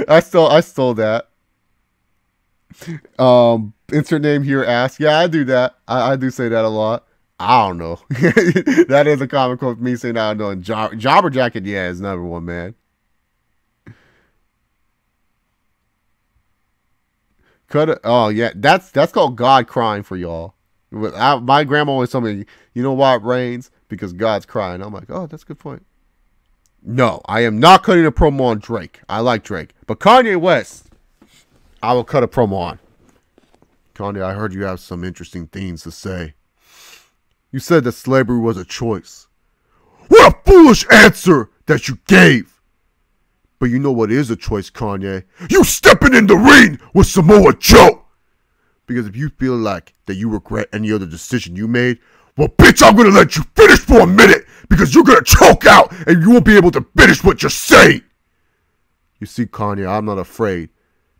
I stole that. Insert name here. Ask. Yeah, I do that. I do say that a lot. I don't know. That is a comic quote me saying I don't know. And Jobber Jacket, yeah, is number one, man. Cut it. Oh yeah, that's called God crying for y'all. My grandma always told me, you know why it rains? Because God's crying. I'm like, oh, that's a good point. No, I am not cutting a promo on Drake. I like Drake. But Kanye West, I will cut a promo on. Kanye, I heard you have some interesting things to say. You said that slavery was a choice. What a foolish answer that you gave. But you know what is a choice, Kanye? You stepping in the ring with Samoa Joe. Because if you feel like that you regret any other decision you made, well, bitch, I'm going to let you finish for a minute because you're going to choke out and you won't be able to finish what you're saying. You see, Kanye, I'm not afraid.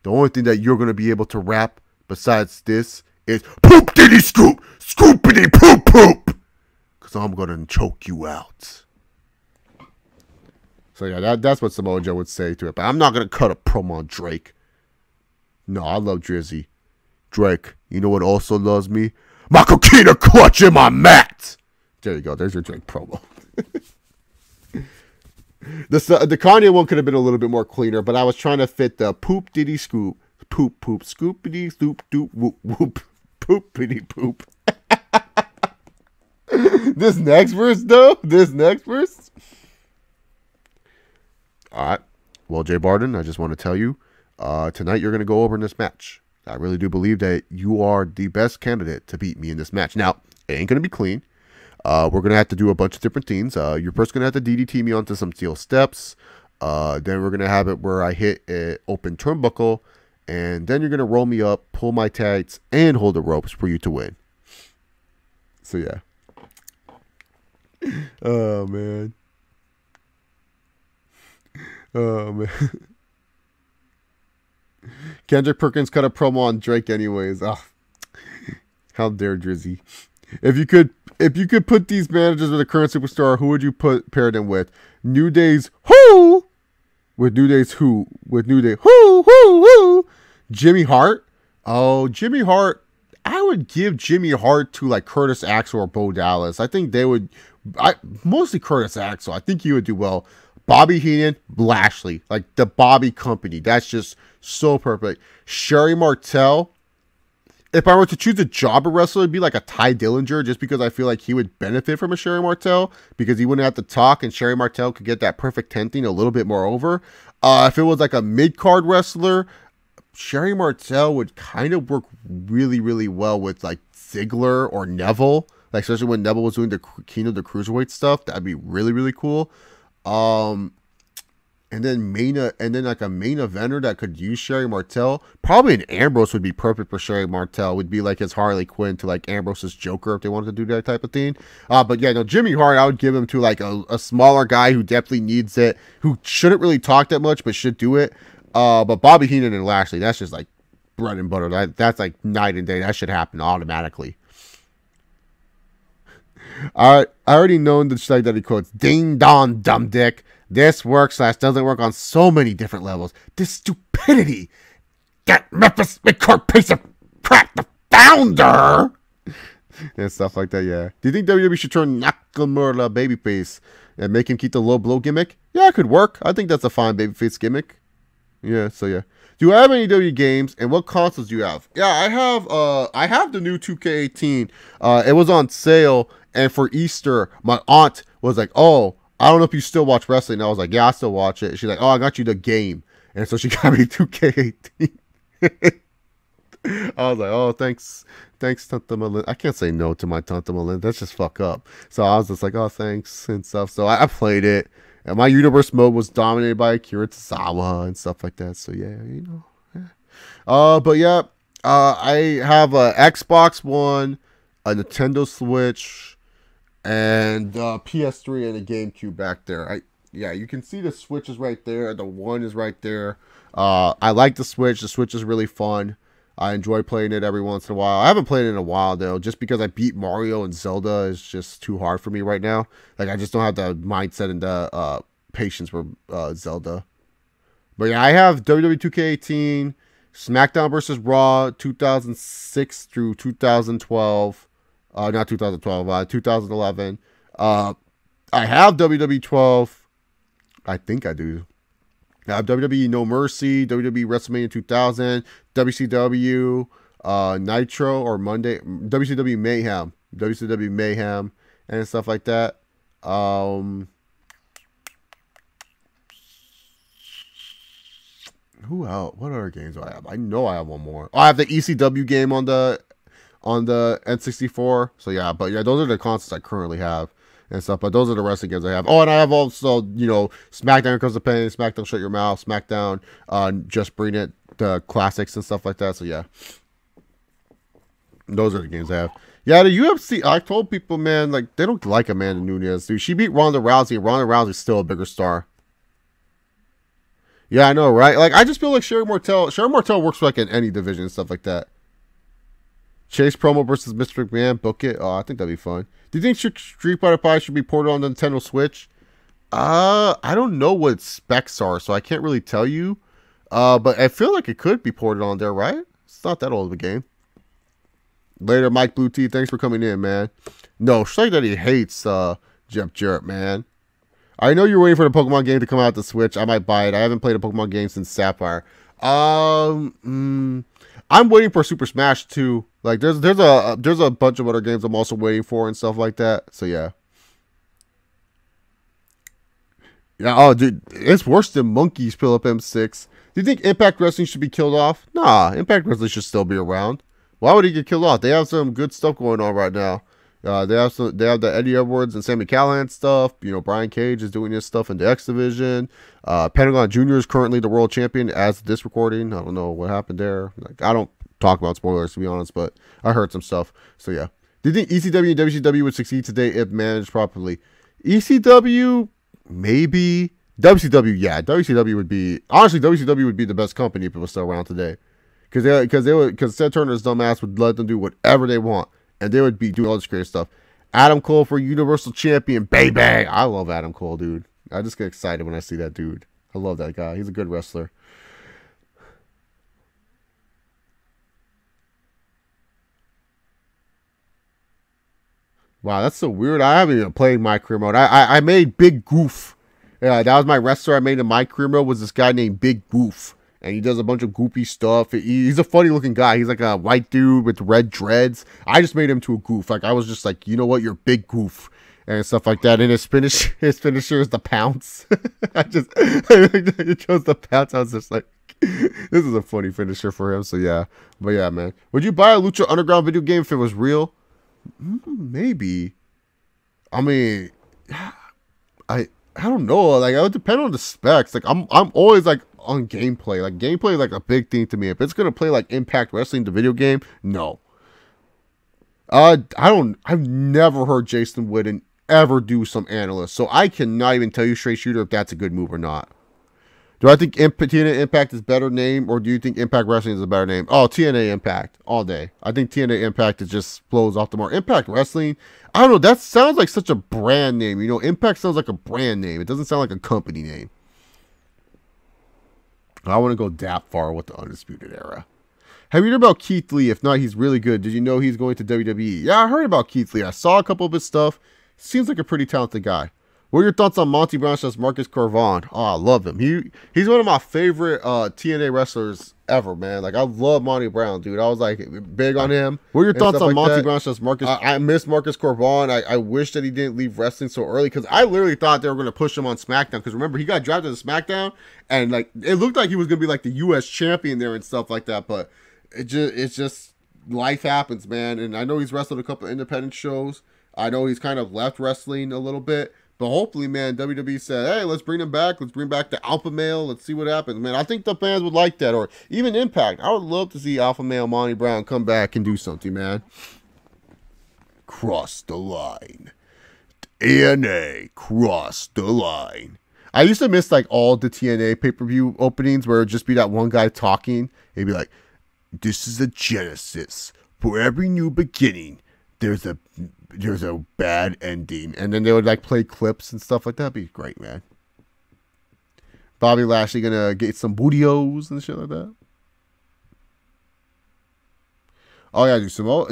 The only thing that you're going to be able to rap besides this is poop diddy scoop, scoopity poop poop. Because I'm going to choke you out. So, yeah, that's what Samoa Joe would say to it. But I'm not going to cut a promo on Drake. No, I love Drizzy. Drake, you know what also loves me? My coquina clutch in my mat. There you go. There's your Drake promo. The Kanye one could have been a little bit more cleaner, but I was trying to fit the poop diddy scoop, poop poop, scoopity stoop doop whoop whoop, poopity poop. This next verse, though. All right. Well, Jay Barden, I just want to tell you, tonight you're going to go over in this match. I really do believe that you are the best candidate to beat me in this match. Now, it ain't going to be clean. We're going to have to do a bunch of different things. You're first going to have to DDT me onto some steel steps. Then we're going to have it where I hit an open turnbuckle. And then you're going to roll me up, pull my tights, and hold the ropes for you to win. So, yeah. Oh, man. Oh, man. Kendrick Perkins cut a promo on Drake anyways. Oh, how dare Drizzy. If you could put these managers with a current superstar, who would you pair them with? New Day's who? With New Day's who? With New Day who? Jimmy Hart? Oh, Jimmy Hart. I would give Jimmy Hart to like Curtis Axel or Bo Dallas. I think they would. Mostly Curtis Axel. I think he would do well. Bobby Heenan, Lashley, like the Bobby Company. That's just so perfect. Sherry Martel. If I were to choose a jobber wrestler, it'd be like a Ty Dillinger, just because I feel like he would benefit from a Sherry Martel because he wouldn't have to talk, and Sherry Martel could get that perfect 10 thing a little bit more over. If it was like a mid-card wrestler, Sherry Martel would kind of work really, really well with like Ziggler or Neville, like especially when Neville was doing the King of the Cruiserweight stuff. That'd be really, really cool. And then like a main eventer that could use Sherry Martel. Probably an Ambrose would be perfect for Sherry Martel. Would be like his Harley Quinn to like Ambrose's Joker if they wanted to do that type of thing. But yeah, no, Jimmy Hart, I would give him to like a smaller guy who definitely needs it, who shouldn't really talk that much but should do it. But Bobby Heenan and Lashley, that's just like bread and butter. That's like night and day. That should happen automatically. I already know the shit that he quotes. Ding dong, dumb dick. This works / doesn't work on so many different levels. This stupidity. That Memphis McCourt piece of crap, the founder. And stuff like that, yeah. Do you think WWE should turn Nakamura babyface and make him keep the low blow gimmick? Yeah, it could work. I think that's a fine babyface gimmick. Yeah, so yeah. Do I have any WWE games, and what consoles do you have? Yeah, I have the new 2K18. It was on sale, and for Easter, my aunt was like, "Oh, I don't know if you still watch wrestling." And I was like, "Yeah, I still watch it." She's like, "Oh, I got you the game," and so she got me 2K18. I was like, "Oh, thanks, Tanta Melinda." I can't say no to my Tanta Melinda. That's just fuck up. So I was just like, "Oh, thanks," and stuff. So I played it. And my universe mode was dominated by Akira Tozawa and stuff like that. So yeah, you know. Yeah. But yeah, I have a Xbox One, a Nintendo Switch, and PS3 and a GameCube back there. Yeah, you can see the Switch is right there. The One is right there. I like the Switch. The Switch is really fun. I enjoy playing it every once in a while. I haven't played it in a while, though, just because I beat Mario and Zelda is just too hard for me right now. Like, I just don't have the mindset and the patience for Zelda. But yeah, I have WWE 2K18, SmackDown vs. Raw 2006 through 2012. Not 2012, 2011. I have WWE 12. I think I do. I have WWE No Mercy, WWE WrestleMania 2000, WCW Nitro or Monday, WCW Mayhem, and stuff like that. Who else? What other games do I have? I know I have one more. Oh, I have the ECW game on the N64. So yeah, but yeah, those are the consoles I currently have and stuff. But those are the wrestling games I have. Oh, and I have also, you know, SmackDown Comes to Pain, SmackDown Shut Your Mouth, SmackDown Just Bring It, the classics and stuff like that. So yeah, those are the games I have. Yeah, the UFC, I told people, man, like, they don't like Amanda Nunes, dude. She beat Ronda Rousey, and Ronda Rousey's still a bigger star. Yeah, I know, right? Like, I just feel like Sherry Martel works like in any division and stuff like that. Chase Promo versus Mr. McMahon, book it. Oh, I think that'd be fun. Do you think Street Fighter V should be ported on the Nintendo Switch? I don't know what its specs are, so I can't really tell you. But I feel like it could be ported on there, right? It's not that old of a game. Later, Mike Blue Tea, thanks for coming in, man. No, Strike Daddy hates Jeff Jarrett, man. I know you're waiting for the Pokemon game to come out to Switch. I might buy it. I haven't played a Pokemon game since Sapphire. I'm waiting for Super Smash 2. Like, there's a bunch of other games I'm also waiting for and stuff like that. So yeah. Yeah, oh dude, it's worse than Monkeys Philip M6. Do you think Impact Wrestling should be killed off? Nah, Impact Wrestling should still be around. Why would he get killed off? They have some good stuff going on right now. They have the Eddie Edwards and Sami Callihan stuff. You know, Brian Cage is doing his stuff in the X Division. Pentagon Jr. is currently the world champion as of this recording. I don't know what happened there. Like, I don't talk about spoilers, to be honest, but I heard some stuff. So yeah. Do you think ECW and WCW would succeed today if managed properly? ECW, maybe. WCW, yeah. WCW would be, honestly, WCW would be the best company if it was still around today. Because Seth Turner's dumbass would let them do whatever they want. And they would be doing all this great stuff. Adam Cole for Universal Champion, baby. I love Adam Cole, dude. I just get excited when I see that dude. I love that guy. He's a good wrestler. Wow, that's so weird. I haven't even played My Career Mode. I made Big Goof. Yeah, that was my wrestler I made in My Career Mode, was this guy named Big Goof. And he does a bunch of goofy stuff. He's a funny looking guy. He's like a white dude with red dreads. I just made him to a goof. Like, I was just like, you know what? You're Big Goof. And stuff like that. And his finisher is the pounce. I chose the pounce. I was just like, this is a funny finisher for him. So yeah. But yeah, man. Would you buy a Lucha Underground video game if it was real? Maybe. I mean, I don't know. Like, it would depend on the specs. Like, I'm always like on gameplay. Like, gameplay is like a big thing to me. If it's gonna play like Impact Wrestling, the video game, no. I've never heard Jason Witten ever do some analyst, so I cannot even tell you straight shooter if that's a good move or not. Do I think TNA Impact is a better name, or do you think Impact Wrestling is a better name? Oh, TNA Impact all day. I think TNA Impact, it just blows off the mark. Impact Wrestling, I don't know. That sounds like such a brand name. You know, Impact sounds like a brand name. It doesn't sound like a company name. I want to go that far with the Undisputed Era. Have you heard about Keith Lee? If not, he's really good. Did you know he's going to WWE? Yeah, I heard about Keith Lee. I saw a couple of his stuff. Seems like a pretty talented guy. What are your thoughts on Monty Brown / Marcus Corvon? Oh, I love him. He's one of my favorite TNA wrestlers ever, man. Like, I love Monty Brown, dude. I was like big on him. What are your thoughts on Monty Brown / Marcus? I miss Marcus Corvon. I wish that he didn't leave wrestling so early, because I literally thought they were going to push him on SmackDown. Because remember, he got drafted to SmackDown, and like it looked like he was going to be like the U.S. champion there and stuff like that. But it's just life happens, man. And I know he's wrestled a couple of independent shows. I know he's kind of left wrestling a little bit. But hopefully, man, WWE said, hey, let's bring him back. Let's bring back the Alpha Male. Let's see what happens, man. I think the fans would like that. Or even Impact. I would love to see Alpha Male Monty Brown come back and do something, man. Cross the line. TNA, cross the line. I used to miss, like, all the TNA pay-per-view openings where it would just be that one guy talking. He'd be like, this is a genesis. For every new beginning, there's a bad ending. And then they would like play clips and stuff like that. That'd be great, man. Bobby Lashley gonna get some bootios and shit like that. Oh yeah,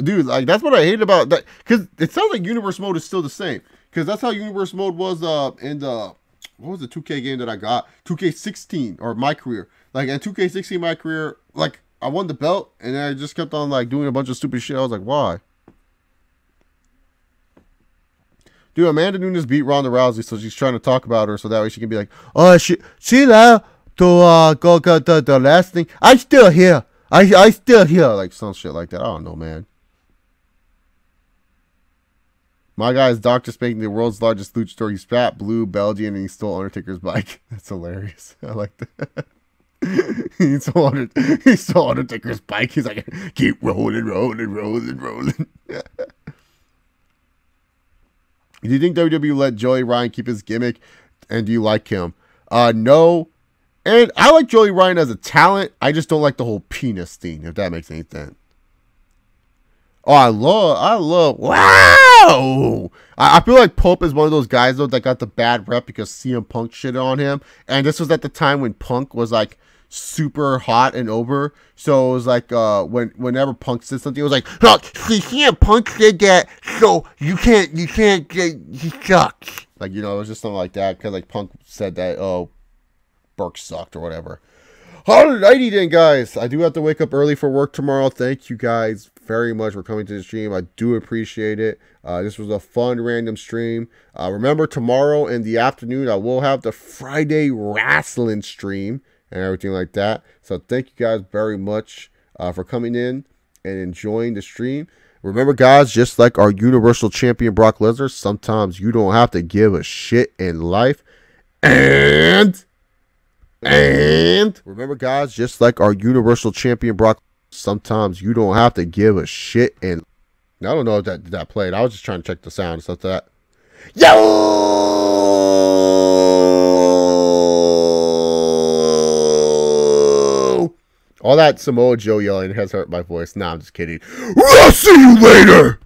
dude, like that's what I hate about that, because it sounds like Universe Mode is still the same, because that's how Universe Mode was in the, what was the 2K game that I got, 2K16, or my career. Like in 2K16 my career, like I won the belt and then I just kept on like doing a bunch of stupid shit. I was like, why? Dude, Amanda Nunes beat Ronda Rousey, so she's trying to talk about her so that way she can be like, oh, she allowed to go the last thing. I still here. I still here. Like some shit like that. I don't know, man. My guy is Dr. Spanking, the world's largest luchador. He's fat, blue, Belgian, and he stole Undertaker's bike. That's hilarious. I like that. he stole Undertaker's bike. He's like, keep rolling. Do you think WWE let Joey Ryan keep his gimmick, and do you like him? No. And I like Joey Ryan as a talent. I just don't like the whole penis thing, if that makes any sense. Oh, I love, wow! I feel like Pope is one of those guys, though, that got the bad rep because CM Punk shit on him. And this was at the time when Punk was, like, super hot and over. So it was like whenever Punk said something, it was like, oh, CM Punk said that, so you can't get, he sucks. Like, you know, it was just something like that, because like Punk said that, oh, Burke sucked or whatever. Alrighty then, guys. I do have to wake up early for work tomorrow. Thank you guys very much for coming to the stream. I do appreciate it. This was a fun random stream. Remember, tomorrow in the afternoon, I will have the Friday wrestling stream and everything like that. So thank you guys very much for coming in and enjoying the stream. Remember, guys, just like our Universal Champion Brock Lesnar, sometimes you don't have to give a shit in life. And remember, guys, just like our Universal Champion Brock, sometimes you don't have to give a shit. And I don't know if that played. I was just trying to check the sound and stuff like that. All that Samoa Joe yelling has hurt my voice. Nah, I'm just kidding. I'll see you later.